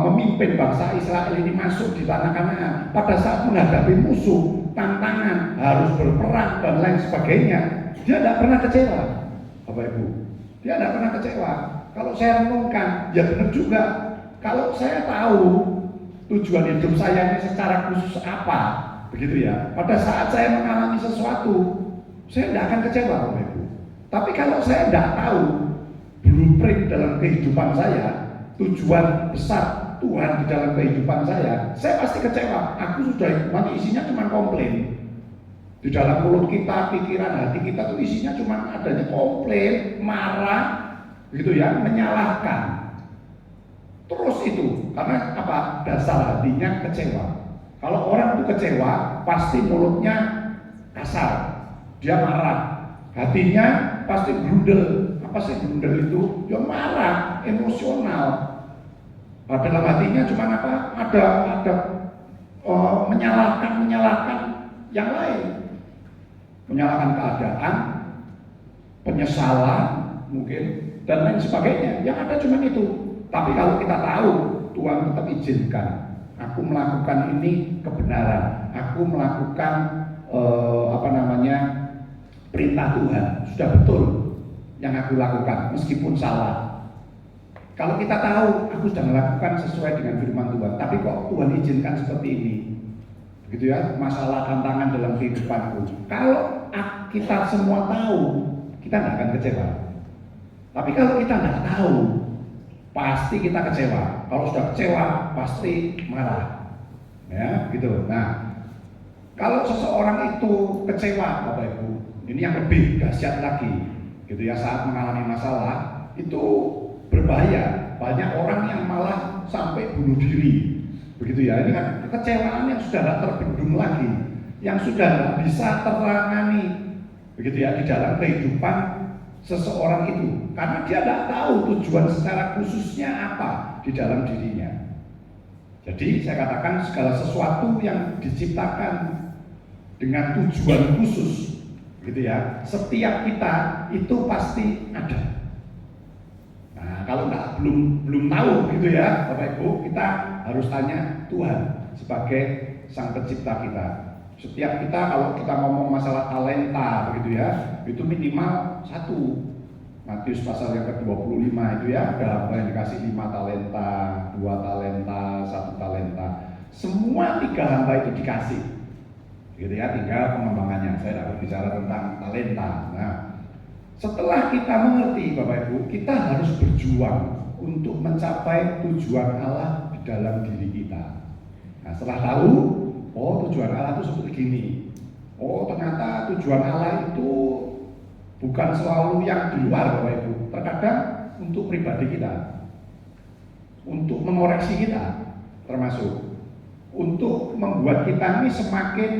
memimpin bangsa Israel ini masuk di tanah Kanaan, pada saat menghadapi musuh, tantangan, harus berperang dan lain sebagainya, dia tidak pernah kecewa, Bapak Ibu. Dia tidak pernah kecewa. Kalau saya renungkan, ya benar juga. Kalau saya tahu tujuan hidup saya ini secara khusus apa, begitu ya, pada saat saya mengalami sesuatu, saya tidak akan kecewa, Bapak Ibu. Tapi kalau saya tidak tahu blueprint dalam kehidupan saya, tujuan besar Tuhan di dalam kehidupan saya pasti kecewa. Aku sudah, nanti isinya cuma komplain. Di dalam mulut kita, pikiran, hati kita tuh isinya cuma adanya komplain, marah, begitu ya, menyalahkan. Terus itu, karena apa? Dasar hatinya kecewa. Kalau orang itu kecewa, pasti mulutnya kasar, dia marah, hatinya pasti grundel. Apa sih grundel itu? Dia marah, emosional. Dalam hatinya cuma apa? Ada menyalahkan yang lain, menyalahkan keadaan, penyesalan mungkin dan lain sebagainya. Yang ada cuma itu. Tapi kalau kita tahu Tuhan tetap izinkan, aku melakukan ini kebenaran, aku melakukan perintah Tuhan, sudah betul yang aku lakukan meskipun salah. Kalau kita tahu aku sudah melakukan sesuai dengan firman Tuhan, tapi kok Tuhan izinkan seperti ini, begitu ya, masalah tantangan dalam kehidupanku. Kalau kita semua tahu, kita tidak akan kecewa. Tapi kalau kita tidak tahu, pasti kita kecewa. Kalau sudah kecewa, pasti marah. Ya, gitu. Nah, kalau seseorang itu kecewa, Bapak Ibu, ini yang lebih dahsyat lagi, gitu ya, saat mengalami masalah itu berbahaya. Banyak orang yang malah sampai bunuh diri, begitu ya. Ini kan kekecewaan yang sudah tidak terbendung lagi, yang sudah tidak bisa terangani, begitu ya, di dalam kehidupan seseorang itu, karena dia tidak tahu tujuan secara khususnya apa di dalam dirinya. Jadi saya katakan segala sesuatu yang diciptakan dengan tujuan khusus, gitu ya, setiap kita itu pasti ada. Nah, kalau belum tahu, gitu ya, Bapak Ibu, kita harus tanya Tuhan sebagai sang pencipta kita. Setiap kita, kalau kita ngomong masalah talenta, begitu ya, itu minimal 1. Matius pasal yang ke-25 itu ya, ada apa yang dikasih 5 talenta, 2 talenta, 1 talenta. Semua 3 hamba itu dikasih, gitu ya, tinggal pengembangannya. Saya tidak berbicara tentang talenta. Nah, setelah kita mengerti, Bapak Ibu, kita harus berjuang untuk mencapai tujuan Allah di dalam diri kita. Nah, setelah tahu, oh tujuan Allah itu seperti gini. Oh, ternyata tujuan Allah itu bukan selalu yang di luar, Bapak Ibu. Terkadang untuk pribadi kita. untuk mengoreksi kita, termasuk untuk membuat kita ini semakin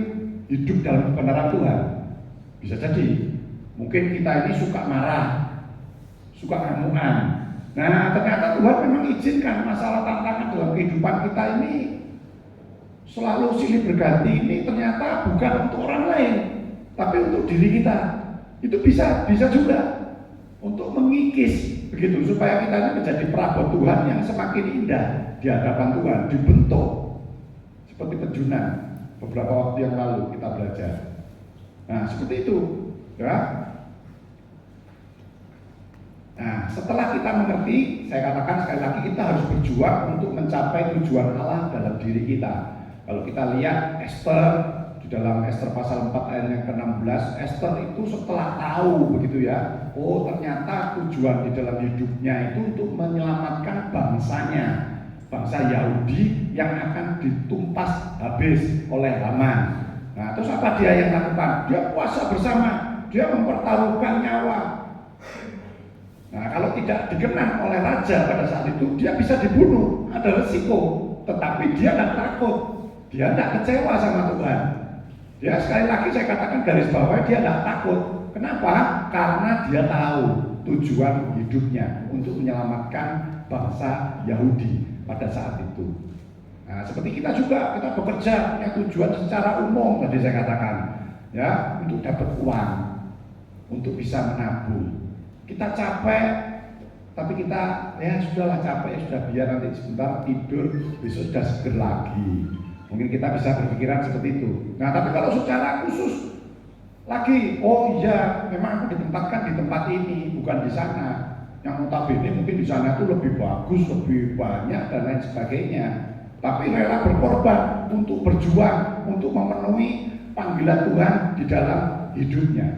hidup dalam kebenaran Tuhan. Bisa jadi mungkin kita ini suka marah, suka ngamukan. Nah, ternyata Tuhan memang izinkan masalah tantangan dalam kehidupan kita ini selalu silih berganti ini ternyata bukan untuk orang lain, tapi untuk diri kita. Itu bisa juga untuk mengikis begitu supaya kita ini menjadi perabot Tuhan yang semakin indah di hadapan Tuhan, dibentuk seperti pejunan beberapa waktu yang lalu kita belajar. Nah, seperti itu, ya. Nah, setelah kita mengerti, saya katakan sekali lagi kita harus berjuang untuk mencapai tujuan Allah dalam diri kita. Kalau kita lihat Esther di dalam Esther pasal 4 ayat yang ke-16, Esther itu setelah tahu begitu ya, oh ternyata tujuan di dalam hidupnya itu untuk menyelamatkan bangsanya, bangsa Yahudi yang akan ditumpas habis oleh Haman. Nah, terus apa dia yang lakukan? Dia puasa bersama, dia mempertaruhkan nyawa. Nah, kalau tidak dikenang oleh raja pada saat itu, dia bisa dibunuh, ada resiko. Tetapi dia tidak takut, dia tidak kecewa sama Tuhan. Dia sekali lagi saya katakan garis bawah, dia tidak takut. Kenapa? Karena dia tahu tujuan hidupnya untuk menyelamatkan bangsa Yahudi pada saat itu. Nah, seperti kita juga, kita bekerja punya tujuan secara umum tadi saya katakan, ya, untuk dapat uang, untuk bisa menabung. Kita capek, tapi kita ya sudahlah capek, sudah biar nanti sebentar tidur, besok sudah seger lagi. Mungkin kita bisa berpikiran seperti itu. Nah, tapi kalau secara khusus lagi, oh iya, memang aku ditempatkan di tempat ini, bukan di sana. Yang notabene mungkin di sana itu lebih bagus, lebih banyak dan lain sebagainya. Tapi rela berkorban untuk berjuang, untuk memenuhi panggilan Tuhan di dalam hidupnya.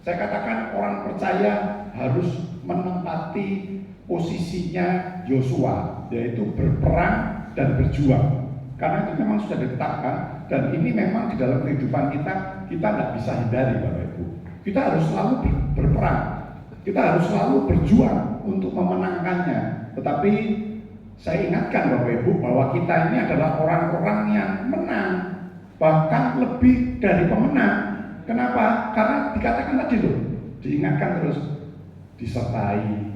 Saya katakan orang percaya harus menempati posisinya Yosua, yaitu berperang dan berjuang. Karena itu memang sudah ditetapkan dan ini memang di dalam kehidupan kita tidak bisa hindari, Bapak Ibu. Kita harus selalu berperang, kita harus selalu berjuang untuk memenangkannya. Tetapi saya ingatkan Bapak Ibu bahwa kita ini adalah orang-orang yang menang, bahkan lebih dari pemenang. Kenapa? Karena dikatakan tadi loh, diingatkan terus, disertai,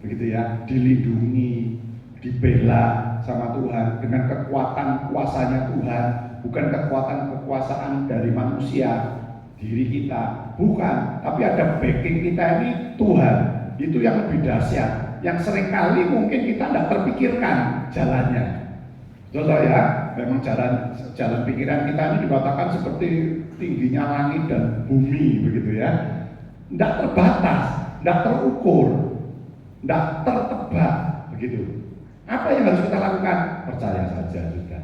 begitu ya, dilindungi, dibela sama Tuhan dengan kekuatan kuasanya Tuhan, bukan kekuatan kekuasaan dari manusia, diri kita, bukan. Tapi ada backing kita ini Tuhan, itu yang lebih dahsyat, yang seringkali mungkin kita tidak terpikirkan jalannya. Contoh ya, memang jalan pikiran kita ini dikatakan seperti tingginya langit dan bumi begitu ya. Tidak terbatas, tidak terukur, tidak tertebak begitu. Apa yang harus kita lakukan? Percaya saja sudah.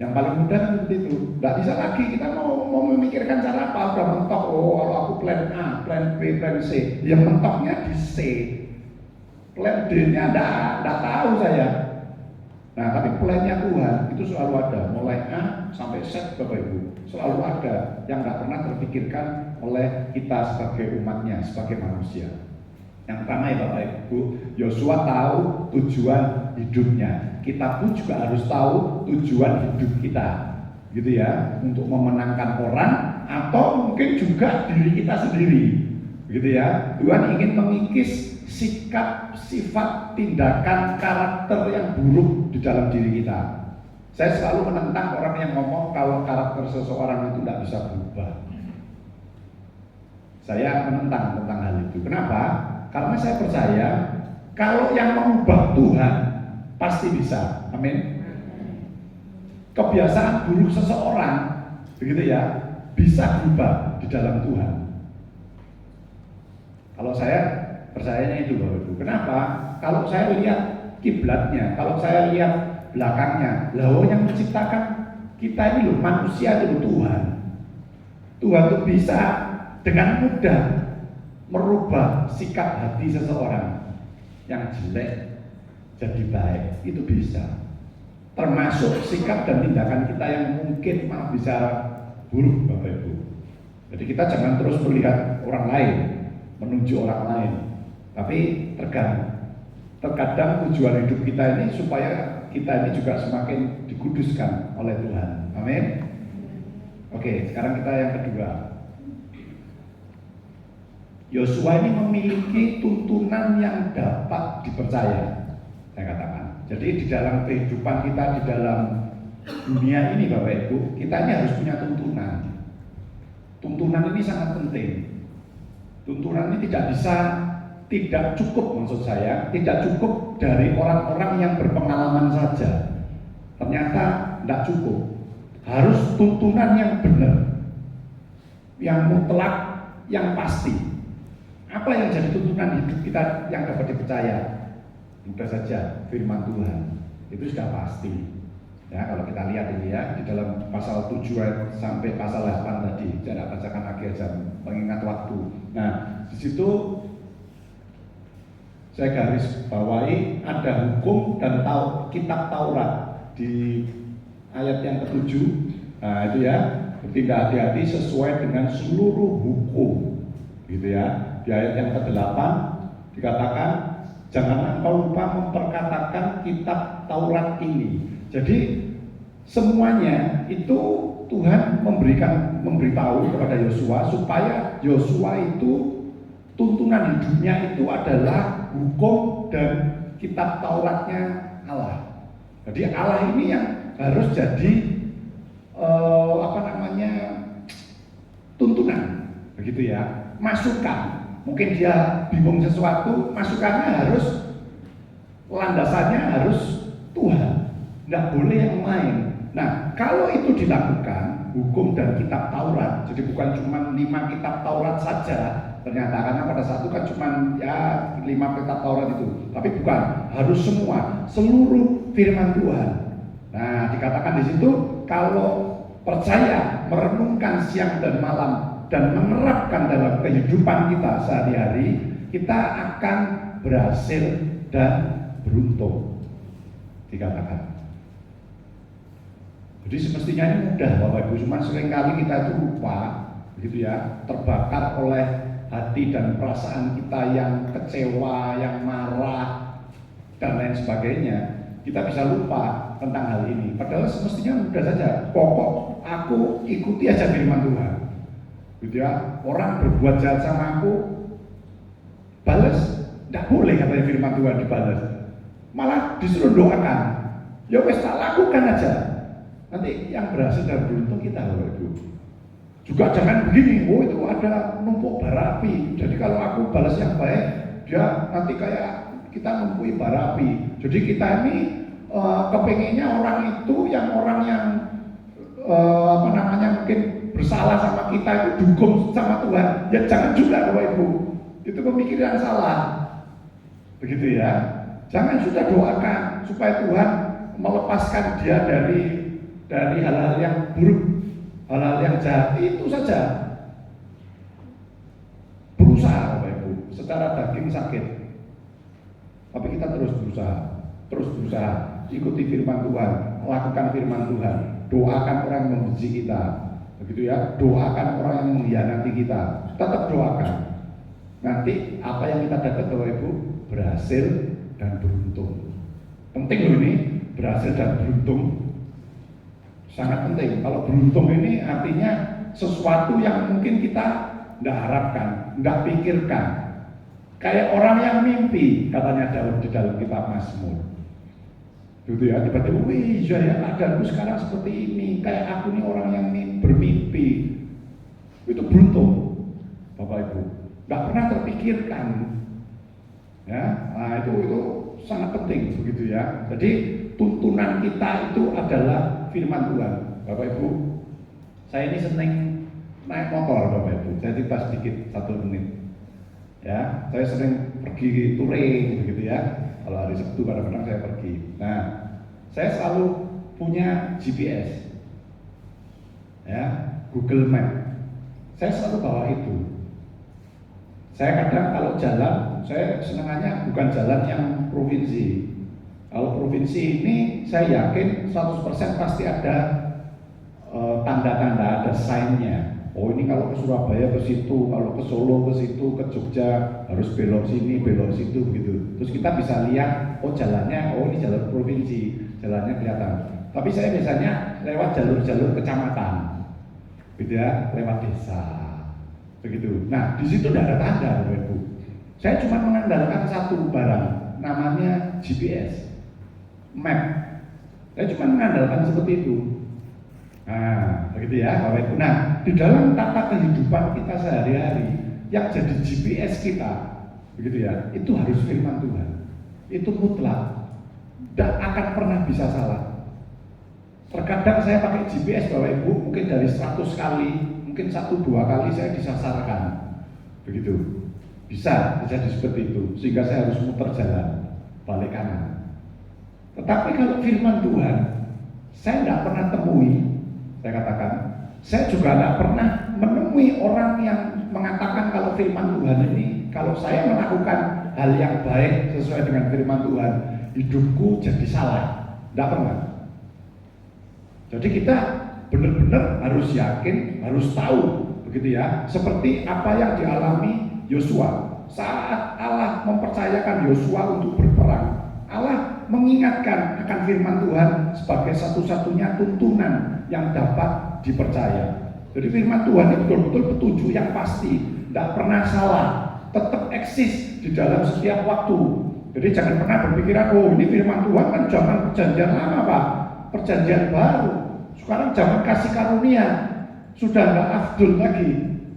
Yang paling mudah seperti itu. Tidak bisa lagi kita mau memikirkan cara apa. Sudah mentok, oh kalau aku plan A, plan B, plan C. Yang mentoknya di C. Plan D-nya tidak tahu saya. Nah, tapi plannya Tuhan itu selalu ada, mulai A sampai Z, Bapak Ibu, selalu ada yang nggak pernah terpikirkan oleh kita sebagai umatnya, sebagai manusia. Yang pertama ya Bapak Ibu, Yosua tahu tujuan hidupnya. Kita pun juga harus tahu tujuan hidup kita, gitu ya, untuk memenangkan orang atau mungkin juga diri kita sendiri, gitu ya. Tuhan ingin mengikis sikap, sifat, tindakan, karakter yang buruk di dalam diri kita. Saya selalu menentang orang yang ngomong kalau karakter seseorang itu tidak bisa berubah. Saya menentang tentang hal itu. Kenapa? Karena saya percaya kalau yang mengubah Tuhan pasti bisa. Amin. Kebiasaan buruk seseorang, begitu ya, bisa berubah di dalam Tuhan. Kalau saya percayanya itu Bapak Ibu. Kenapa? Kalau saya lihat kiblatnya, kalau saya lihat belakangnya, lah yang menciptakan kita ini loh, manusia itu Tuhan. Tuhan itu bisa dengan mudah merubah sikap hati seseorang yang jelek jadi baik, itu bisa. Termasuk sikap dan tindakan kita yang mungkin malah bisa buruk Bapak Ibu. Jadi kita jangan terus melihat orang lain, menuju orang lain. Tapi tergantung terkadang tujuan hidup kita ini supaya kita ini juga semakin dikuduskan oleh Tuhan. Amin. Oke, sekarang kita yang kedua. Yosua ini memiliki tuntunan yang dapat dipercaya, saya katakan. Jadi di dalam kehidupan kita, di dalam dunia ini Bapak Ibu, kita ini harus punya tuntunan. Tuntunan ini sangat penting. Tuntunan ini tidak cukup, maksud saya, tidak cukup dari orang-orang yang berpengalaman saja. Ternyata tidak cukup. Harus tuntunan yang benar, yang mutlak, yang pasti. Apa yang jadi tuntunan hidup kita yang dapat dipercaya? Mudah saja, firman Tuhan. Itu sudah pasti. Ya, kalau kita lihat ini ya, di dalam pasal 7 sampai pasal 8 tadi, saya tidak bacakan lagi aja mengingat waktu. Nah, di situ saya garis bawahi ada hukum dan kitab Taurat di ayat yang ke-7. Nah, itu ya, bertindak hati-hati sesuai dengan seluruh hukum. Gitu ya. Di ayat yang ke-8 dikatakan, jangan engkau lupa memperkatakan kitab Taurat ini. Jadi semuanya itu Tuhan memberitahu kepada Yosua supaya Yosua itu tuntunan hidupnya itu adalah hukum dan kitab Tauratnya Allah. Jadi Allah ini yang harus jadi tuntunan, begitu ya, masukan. Mungkin dia bingung sesuatu, masukannya harus, landasannya harus Tuhan, nggak boleh yang lain. Nah, kalau itu dilakukan, hukum dan kitab Taurat, jadi bukan cuma 5 kitab Taurat saja, ternyata karena pada saat itu kan cuma ya 5 kitab Taurat itu, tapi bukan, harus semua, seluruh firman Tuhan. Nah, dikatakan di situ kalau percaya, merenungkan siang dan malam dan menerapkan dalam kehidupan kita sehari-hari, kita akan berhasil dan beruntung, dikatakan. Jadi semestinya ini mudah Bapak Ibu, cuma seringkali kita itu lupa, begitu ya, terbakar oleh hati dan perasaan kita yang kecewa, yang marah dan lain sebagainya. Kita bisa lupa tentang hal ini. Padahal semestinya mudah saja. Pokok aku ikuti aja firman Tuhan. Gitu ya, orang berbuat jahat sama aku, balas, tidak boleh katanya firman Tuhan dibalas. Malah disuruh doakan. Ya wes tak lakukan aja. Nanti yang berhasil dan beruntung kita Bapak Ibu. Juga jangan begini, oh itu ada numpuk bara api. Jadi kalau aku balas yang baik, dia nanti kayak kita numpui bara api. Jadi kita ini kepengennya orang itu yang mungkin bersalah sama kita itu dihukum sama Tuhan. Ya jangan juga Bapak Ibu. Itu pemikiran salah. Begitu ya. Jangan sudah doakan supaya Tuhan melepaskan dia dari hal-hal yang buruk, hal-hal yang jahat. Itu saja. Berusaha Bapak Ibu, secara daging sakit. Tapi kita terus berusaha, ikuti firman Tuhan, lakukan firman Tuhan, doakan orang yang membenci kita, begitu ya, doakan orang yang mengkhianati kita, tetap doakan. Nanti apa yang kita dapat Bapak Ibu, berhasil dan beruntung. Penting loh ini, berhasil dan beruntung. Sangat penting. Kalau beruntung ini artinya sesuatu yang mungkin kita tidak harapkan, tidak pikirkan. Kayak orang yang mimpi, katanya Daud di dalam kitab Mazmur. Gitu ya, tiba-tiba, wih ya keadaanku sekarang seperti ini. Kayak aku nih orang yang bermimpi. Itu beruntung, Bapak Ibu. Nggak pernah terpikirkan. Ya, nah itu sangat penting begitu ya. Jadi tuntunan kita itu adalah firman Tuhan. Bapak Ibu, saya ini seneng naik motor Bapak Ibu. Saya cerita sedikit 1 menit. Ya, saya sering pergi touring begitu ya. Kalau hari Sabtu kadang-kadang saya pergi. Nah, saya selalu punya GPS. Ya, Google Map. Saya selalu bawa itu. Saya kadang kalau jalan, saya senangannya bukan jalan yang provinsi. Kalau provinsi ini saya yakin 100% pasti ada tanda-tanda, ada sign-nya. Oh ini kalau ke Surabaya ke situ, kalau ke Solo ke situ, ke Jogja harus belok sini, belok situ gitu. Terus kita bisa lihat, oh jalannya, oh ini jalur provinsi, jalannya kelihatan. Tapi saya biasanya lewat jalur-jalur kecamatan, gitu ya, lewat desa, begitu. Nah di situ tidak ada tanda, Bapak Ibu. Saya cuma mengandalkan satu barang, namanya GPS, map. Saya cuma mengandalkan seperti itu. Nah, begitu ya Bapak Ibu. Nah, di dalam tata kehidupan kita sehari-hari yang jadi GPS kita, begitu ya, itu harus firman Tuhan. Itu mutlak, tidak akan pernah bisa salah. Terkadang saya pakai GPS Bapak Ibu, mungkin dari 100 kali, mungkin 1-2 kali saya disasarkan, begitu. Bisa jadi seperti itu, sehingga saya harus muter jalan balik kanan. Tetapi kalau firman Tuhan, saya tidak pernah temui. Saya katakan, saya juga tidak pernah menemui orang yang mengatakan kalau firman Tuhan ini, kalau saya melakukan hal yang baik sesuai dengan firman Tuhan, hidupku jadi salah. Tidak pernah. Jadi kita benar-benar harus yakin, harus tahu, begitu ya. Seperti apa yang dialami Yosua saat Allah mempercayakan Yosua untuk berperang. Allah mengingatkan akan firman Tuhan sebagai satu-satunya tuntunan yang dapat dipercaya. Jadi firman Tuhan itu betul-betul petunjuk yang pasti, tidak pernah salah, tetap eksis di dalam setiap waktu. Jadi jangan pernah berpikiran, oh ini firman Tuhan kan zaman perjanjian lama Pak, perjanjian baru. Sekarang zaman kasih karunia, sudah nggak afdol lagi,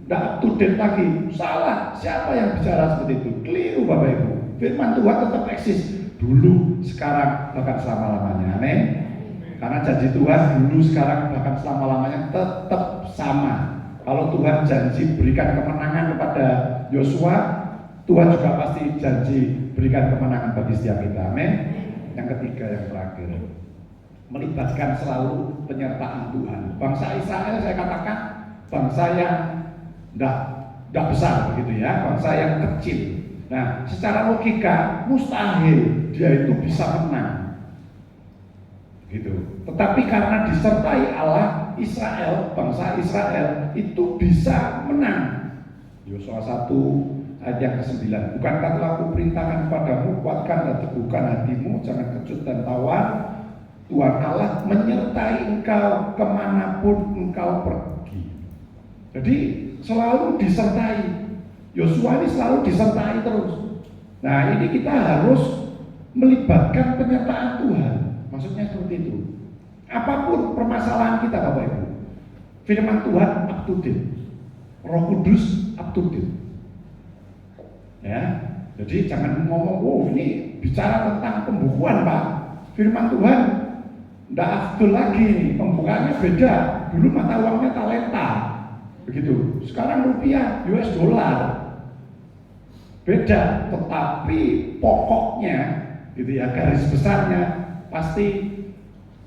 nggak up to date lagi. Salah, siapa yang bicara seperti itu? Keliru Bapak Ibu. Firman Tuhan tetap eksis. Dulu, sekarang, bahkan selama-lamanya. Amin. Karena janji Tuhan dulu, sekarang, bahkan selama-lamanya tetap sama. Kalau Tuhan janji berikan kemenangan kepada Yosua, Tuhan juga pasti janji berikan kemenangan bagi setiap kita. Amin. Yang ketiga, yang terakhir, melibatkan selalu penyertaan Tuhan. Bangsa Israel saya katakan bangsa yang tidak besar begitu ya, bangsa yang kecil. Nah, secara logika mustahil dia itu bisa menang, gitu. Tetapi karena disertai Allah, Israel, bangsa Israel itu bisa menang. Yosua 1 ayat yang ke-9. Bukankah telah kuperintahkan kepadamu, kuatkan dan teguhkan hatimu, jangan kecut dan tawar. Tuhan Allah menyertai engkau kemanapun engkau pergi. Jadi selalu disertai. Yosua ini selalu disertai terus. Nah ini kita harus melibatkan penyertaan Tuhan. Maksudnya seperti itu. Apapun permasalahan kita Bapak Ibu, firman Tuhan up to date, Roh Kudus up to date. Ya, jadi jangan ngomong, oh ini bicara tentang pembukuan Pak. Firman Tuhan tidak afdol lagi nih, pembukaannya beda. Dulu mata uangnya talenta, begitu. Sekarang rupiah, US dollar. Beda, tetapi pokoknya gitu ya, garis besarnya pasti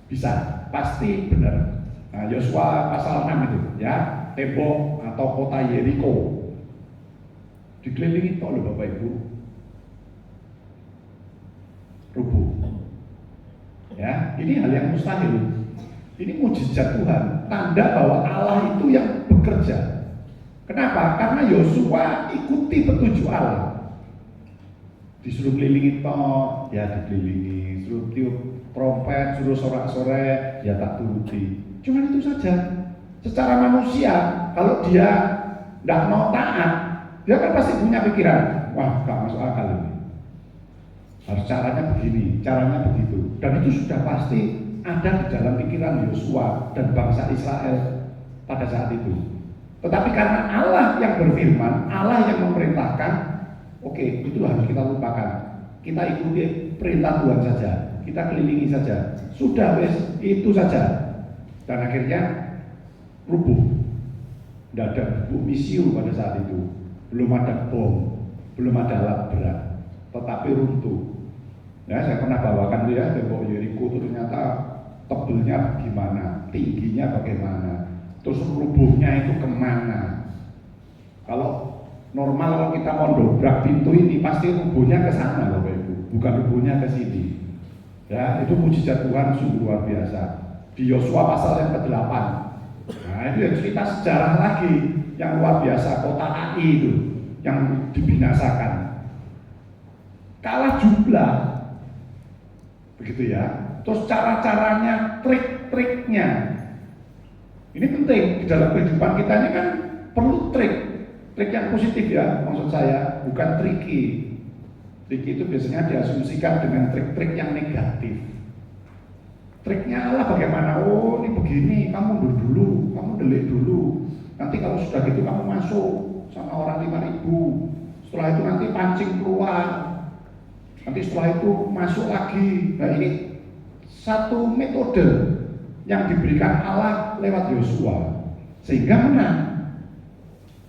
bisa, pasti benar. Nah, Yosua pasal 6 itu ya, tembok atau kota Yeriko dikelilingi toh loh Bapak Ibu, rubuh. Ya, ini hal yang mustahil. Ini mujizat Tuhan, tanda bahwa Allah itu yang bekerja. Kenapa? Karena Yosua ikuti petunjuk Allah. Disuruh kelilingi toh, ya dikelilingi. Suruh tiup trompet, suruh sorak-sorai, ya tak turuti. Cuma itu saja. Secara manusia, kalau dia tidak mau taat, dia kan pasti punya pikiran, wah gak masuk akal ini. Harus caranya begini, caranya begitu. Dan itu sudah pasti ada di dalam pikiran Yosua dan bangsa Israel pada saat itu. Tetapi karena Allah yang berfirman, Allah yang memerintahkan, oke, itu harus kita lupakan. Kita ikuti perintah Tuhan saja, kita kelilingi saja. Sudah wes, itu saja. Dan akhirnya rubuh. Tidak ada bubuk misiu pada saat itu. Belum ada bom, belum ada alat berat, tetapi runtuh. Ya, saya pernah bawakan itu ya, tembok Yeriko itu ternyata tebelnya bagaimana, tingginya bagaimana, terus rubuhnya itu kemana. Kalau normal kalau kita mau dobrak pintu ini pasti rubuhnya ke sana Bapak Ibu, bukan rubuhnya ke sini. Ya, itu mujizat Tuhan sungguh luar biasa. Di Yosua pasal yang ke-8 Nah itu ya cerita sejarah lagi yang luar biasa, kota AI itu yang dibinasakan. Kalah jumlah, begitu ya. Terus cara-caranya, trik-triknya, ini penting di dalam kehidupan kita ini kan perlu trik yang positif ya, maksud saya bukan tricky. Tricky itu biasanya diasumsikan dengan trik-trik yang negatif. Triknya Allah bagaimana? Oh ini begini, kamu mundur dulu, kamu delik dulu. Nanti kalau sudah gitu kamu masuk sama orang 5.000. Setelah itu nanti pancing keluar. Nanti setelah itu masuk lagi. Nah ini satu metode yang diberikan Allah lewat Yosua sehingga menang.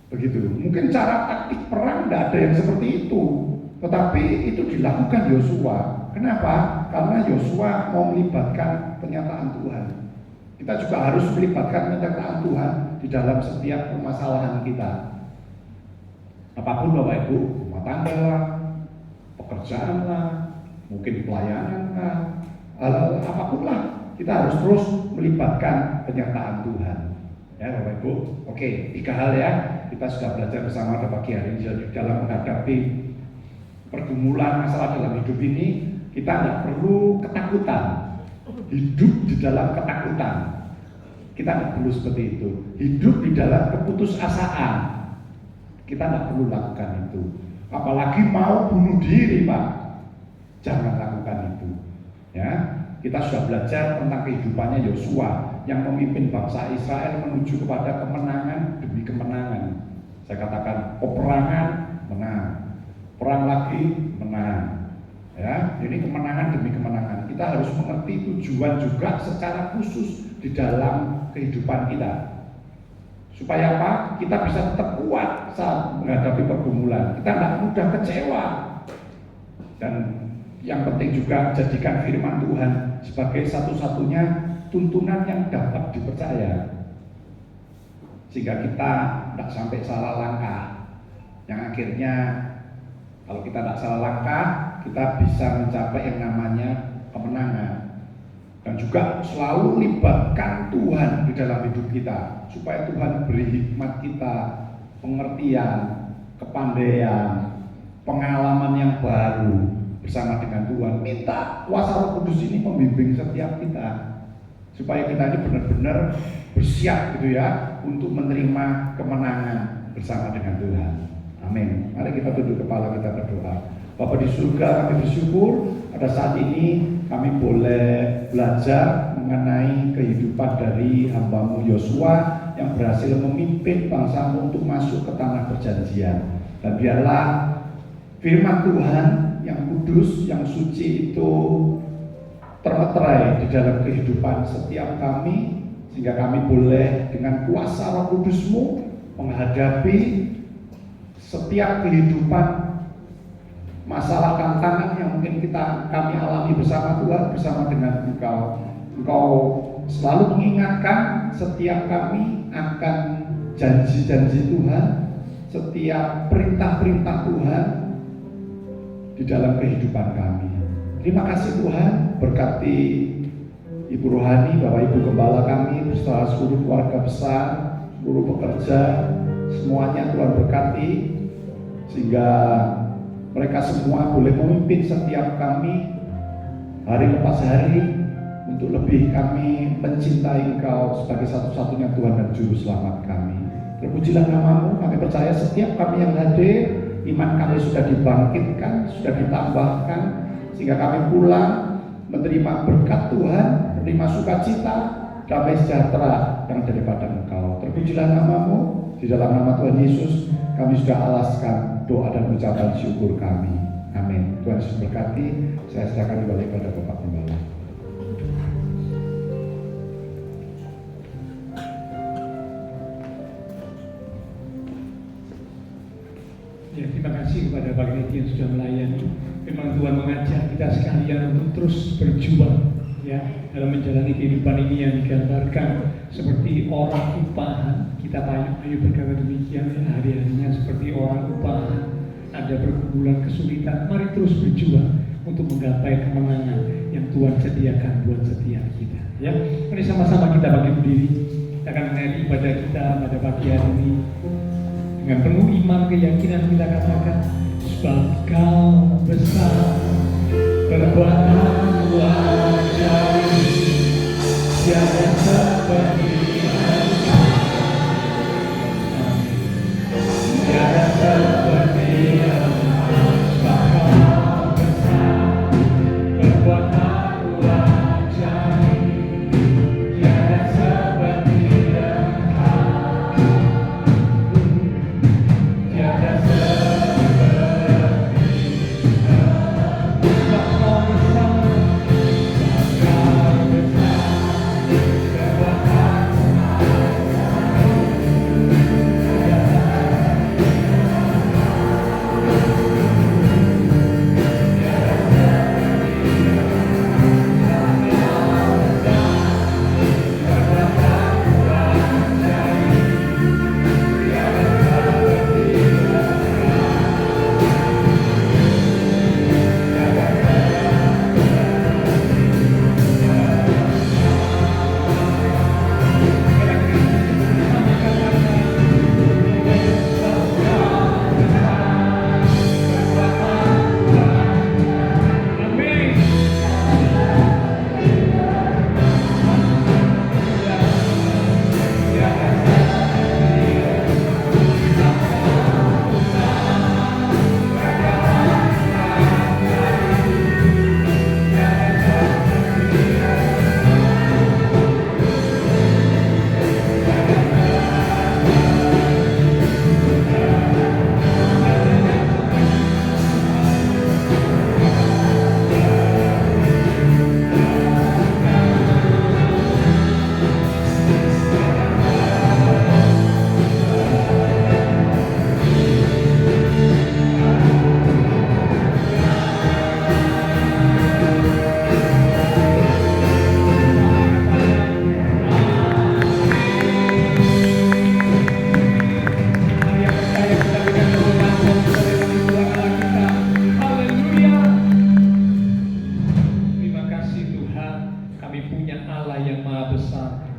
Begitu. Mungkin cara taktik perang tidak ada yang seperti itu, tetapi itu dilakukan Yosua. Kenapa? Karena Yosua mau melibatkan penyataan Tuhan. Kita juga harus melibatkan penyataan Tuhan di dalam setiap permasalahan kita. Apapun Bapak Ibu, rumah tangga lah, pekerjaan lah, mungkin pelayanan lah, apapun lah, kita harus terus melibatkan penyataan Tuhan. Ya Bapak Ibu, oke, 3 hal ya. Kita sudah belajar bersama pada pagi hari ini dalam menghadapi pergumulan masalah dalam hidup ini. Kita tidak perlu ketakutan, hidup di dalam ketakutan. Kita tidak perlu seperti itu. Hidup di dalam keputusasaan, kita tidak perlu lakukan itu. Apalagi mau bunuh diri, Pak, jangan lakukan itu. Ya, kita sudah belajar tentang kehidupannya Yosua yang memimpin bangsa Israel menuju kepada kemenangan demi kemenangan. Saya katakan peperangan menang, perang lagi menang. Ya, ini kemenangan demi kemenangan. Kita harus mengerti tujuan juga secara khusus di dalam kehidupan kita. Supaya apa? Kita bisa tetap kuat saat menghadapi pergumulan. Kita tidak mudah kecewa. Dan yang penting juga jadikan firman Tuhan sebagai satu-satunya tuntunan yang dapat dipercaya. Sehingga kita tidak sampai salah langkah. Yang akhirnya kalau kita tidak salah langkah, kita bisa mencapai yang namanya kemenangan. Dan juga selalu libatkan Tuhan di dalam hidup kita, supaya Tuhan beri hikmat kita, pengertian, kepandaian, pengalaman yang baru bersama dengan Tuhan. Minta kuasa Roh Kudus ini membimbing setiap kita, supaya kita ini benar-benar bersiap gitu ya untuk menerima kemenangan bersama dengan Tuhan. Amin. Mari kita tunduk kepala, kita berdoa. Bapa di surga, kami bersyukur pada saat ini kami boleh belajar mengenai kehidupan dari hamba-Mu Yosua yang berhasil memimpin bangsa-Mu untuk masuk ke tanah perjanjian. Dan biarlah firman Tuhan yang kudus, yang suci itu termeterai di dalam kehidupan setiap kami, sehingga kami boleh dengan kuasa Roh Kudus-Mu menghadapi setiap kehidupan, masalah tantangan yang mungkin kami alami bersama Tuhan, bersama dengan Engkau. Engkau selalu mengingatkan setiap kami akan janji-janji Tuhan, setiap perintah-perintah Tuhan di dalam kehidupan kami. Terima kasih Tuhan, berkati Ibu Rohani, Bapak Ibu Gembala kami, beserta seluruh keluarga besar, seluruh pekerja, semuanya Tuhan berkati, sehingga mereka semua boleh memimpin setiap kami hari lepas hari untuk lebih kami mencintai Engkau sebagai satu-satunya Tuhan dan Juru Selamat kami. Terpujilah nama-Mu, kami percaya setiap kami yang hadir, iman kami sudah dibangkitkan, sudah ditambahkan, sehingga kami pulang menerima berkat Tuhan, menerima sukacita, damai sejahtera yang daripada Engkau. Terpujilah nama-Mu, di dalam nama Tuhan Yesus kami sudah alaskan doa dan ucapan syukur kami. Amin. Tuhan Yesus berkati. Saya serahkan kembali kepada Bapak Gembala.
Ya, terima kasih kepada Pak Niki yang sudah melayani. Memang Tuhan mengajak kita sekalian untuk terus berjuang ya dalam menjalani kehidupan ini yang digambarkan seperti orang upahan. Kita Ayu berkata demikian ya, hari-harinya seperti orang upahan, ada pergumulan, kesulitan. Mari terus berjuang untuk menggapai kemenangan yang Tuhan sediakan buat setiap kita. Ya, mari sama-sama kita bangkit berdiri. Kita akan mengakhiri ibadah kita pada pagi hari ini dengan penuh iman keyakinan kita katakan, sebab Kau besar, perbuatanmu ajaib, tiada seperti Engkau. Tiada seperti Engkau, sebab Kau besar, perbuatanmu ajaib, tiada seperti Engkau. Tiada seperti Engkau, sebab Kau besar, sebab Kau besar, perbuatanmu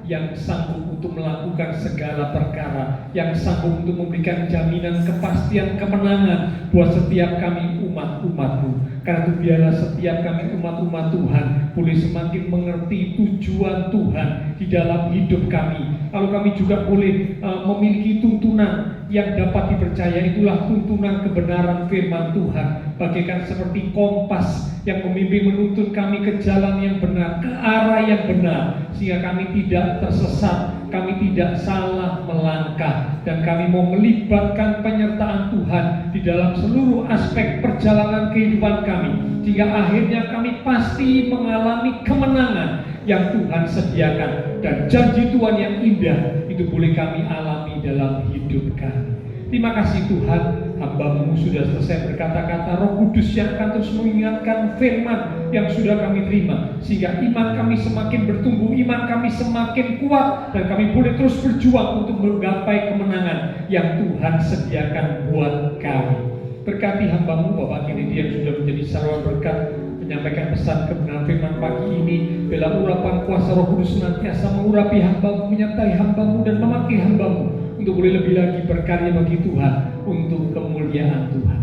yang sanggup untuk melakukan segala perkara, yang sanggup untuk memberikan jaminan kepastian kemenangan buat setiap kami umat-umat-Mu. Karena itu biarlah setiap kami umat-umat Tuhan boleh semakin mengerti tujuan Tuhan di dalam hidup kami. Lalu kami juga boleh memiliki tuntunan yang dapat dipercaya, itulah tuntunan kebenaran firman Tuhan, bagaikan seperti kompas yang memimpin menuntun kami ke jalan yang benar, ke arah yang benar, sehingga kami tidak tersesat, kami tidak salah melangkah, dan kami mau melibatkan penyertaan Tuhan di dalam seluruh aspek perjalanan kehidupan kami, sehingga akhirnya kami pasti mengalami kemenangan yang Tuhan sediakan, dan janji Tuhan yang indah itu boleh kami alami dalam hidup kami. Terima kasih Tuhan, hamba-Mu sudah selesai berkata-kata. Roh Kudus yang akan terus mengingatkan firman yang sudah kami terima, sehingga iman kami semakin bertumbuh, iman kami semakin kuat, dan kami boleh terus berjuang untuk menggapai kemenangan yang Tuhan sediakan buat kami. Berkati hamba-Mu Bapak Kennedy yang sudah menjadi saluran berkat, menyampaikan pesan kebenaran firman pagi ini. Bila urapan kuasa Roh Kudus senantiasa mengurapi hamba-Mu, menyertai hamba-Mu, dan memakai hamba-Mu untuk boleh lebih lagi berkarya bagi Tuhan, untuk kemuliaan Tuhan.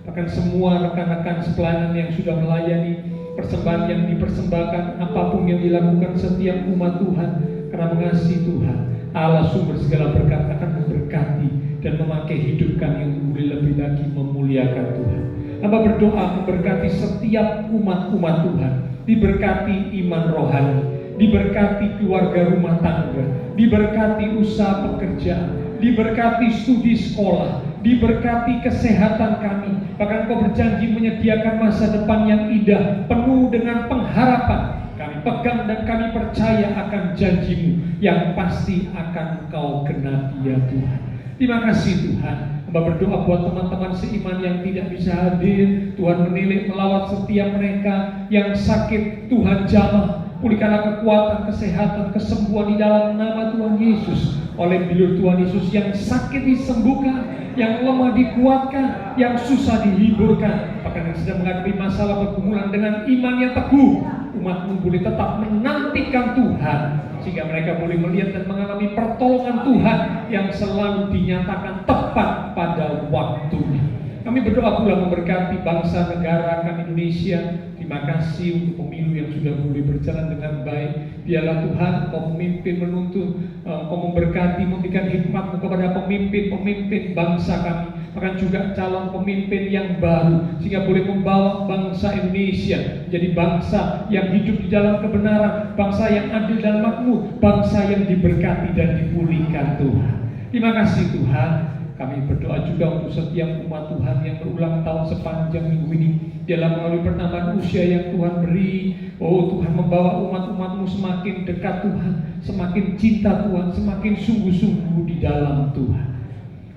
Bahkan semua rekan-rekan sepelayanan yang sudah melayani, persembahan yang dipersembahkan, apapun yang dilakukan setiap umat Tuhan, karena mengasihi Tuhan, Allah sumber segala berkat akan memberkati dan memakai hidup kami untuk boleh lebih lagi memuliakan Tuhan. Hamba berdoa memberkati setiap umat-umat Tuhan, diberkati iman rohani, diberkati keluarga rumah tangga, diberkati usaha pekerjaan, diberkati studi sekolah, diberkati kesehatan kami. Bahkan Kau berjanji menyediakan masa depan yang indah, penuh dengan pengharapan. Kami pegang dan kami percaya akan janji-Mu yang pasti akan Kau genapi ya Tuhan. Terima kasih Tuhan. Hamba berdoa buat teman-teman seiman yang tidak bisa hadir. Tuhan menilik melawat setiap mereka yang sakit, Tuhan jamah. Pulihkanlah kekuatan, kesehatan, kesembuhan di dalam nama Tuhan Yesus. Oleh bilur Tuhan Yesus, yang sakit disembuhkan, yang lemah dikuatkan, yang susah dihiburkan. Bahkan yang sedang menghadapi masalah pergumulan, dengan iman yang teguh, umat-Mu boleh tetap menantikan Tuhan Tuhan, sehingga mereka boleh melihat dan mengalami pertolongan Tuhan yang selalu dinyatakan tepat pada waktunya. Kami berdoa pula memberkati bangsa negara kami Indonesia. Terima kasih untuk pemilu yang sudah boleh berjalan dengan baik. Biarlah Tuhan Engkau memimpin, menuntun, Engkau memberkati, memberikan hikmat-Mu kepada pemimpin-pemimpin bangsa kami, bahkan juga calon pemimpin yang baru, sehingga boleh membawa bangsa Indonesia menjadi bangsa yang hidup di dalam kebenaran, bangsa yang adil dan makmur, bangsa yang diberkati dan dipulihkan Tuhan. Terima kasih Tuhan. Kami berdoa juga untuk setiap umat Tuhan yang berulang tahun sepanjang minggu ini. Dalam melalui pertambahan usia yang Tuhan beri. Oh Tuhan, membawa umat-umat-Mu semakin dekat Tuhan, semakin cinta Tuhan, semakin sungguh-sungguh di dalam Tuhan.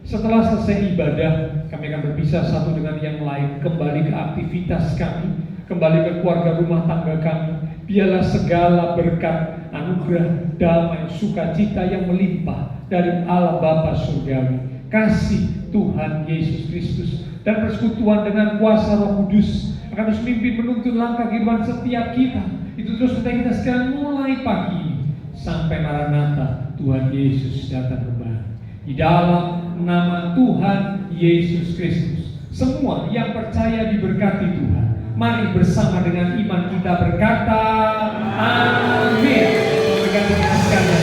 Setelah selesai ibadah, kami akan berpisah satu dengan yang lain, kembali ke aktivitas kami, kembali ke keluarga rumah tangga kami. Biarlah segala berkat, anugerah, damai, sukacita yang melimpah dari Allah Bapa Surgawi, kasih Tuhan Yesus Kristus, dan persekutuan dengan kuasa Roh Kudus akan terus memimpin menuntun langkah kehidupan setiap kita. Itu terus kita sekarang mulai pagi ini sampai Maranatha Tuhan Yesus datang kembali. Di dalam nama Tuhan Yesus Kristus, semua yang percaya diberkati Tuhan. Mari bersama dengan iman kita berkata, amin. Berkati kita sekalian.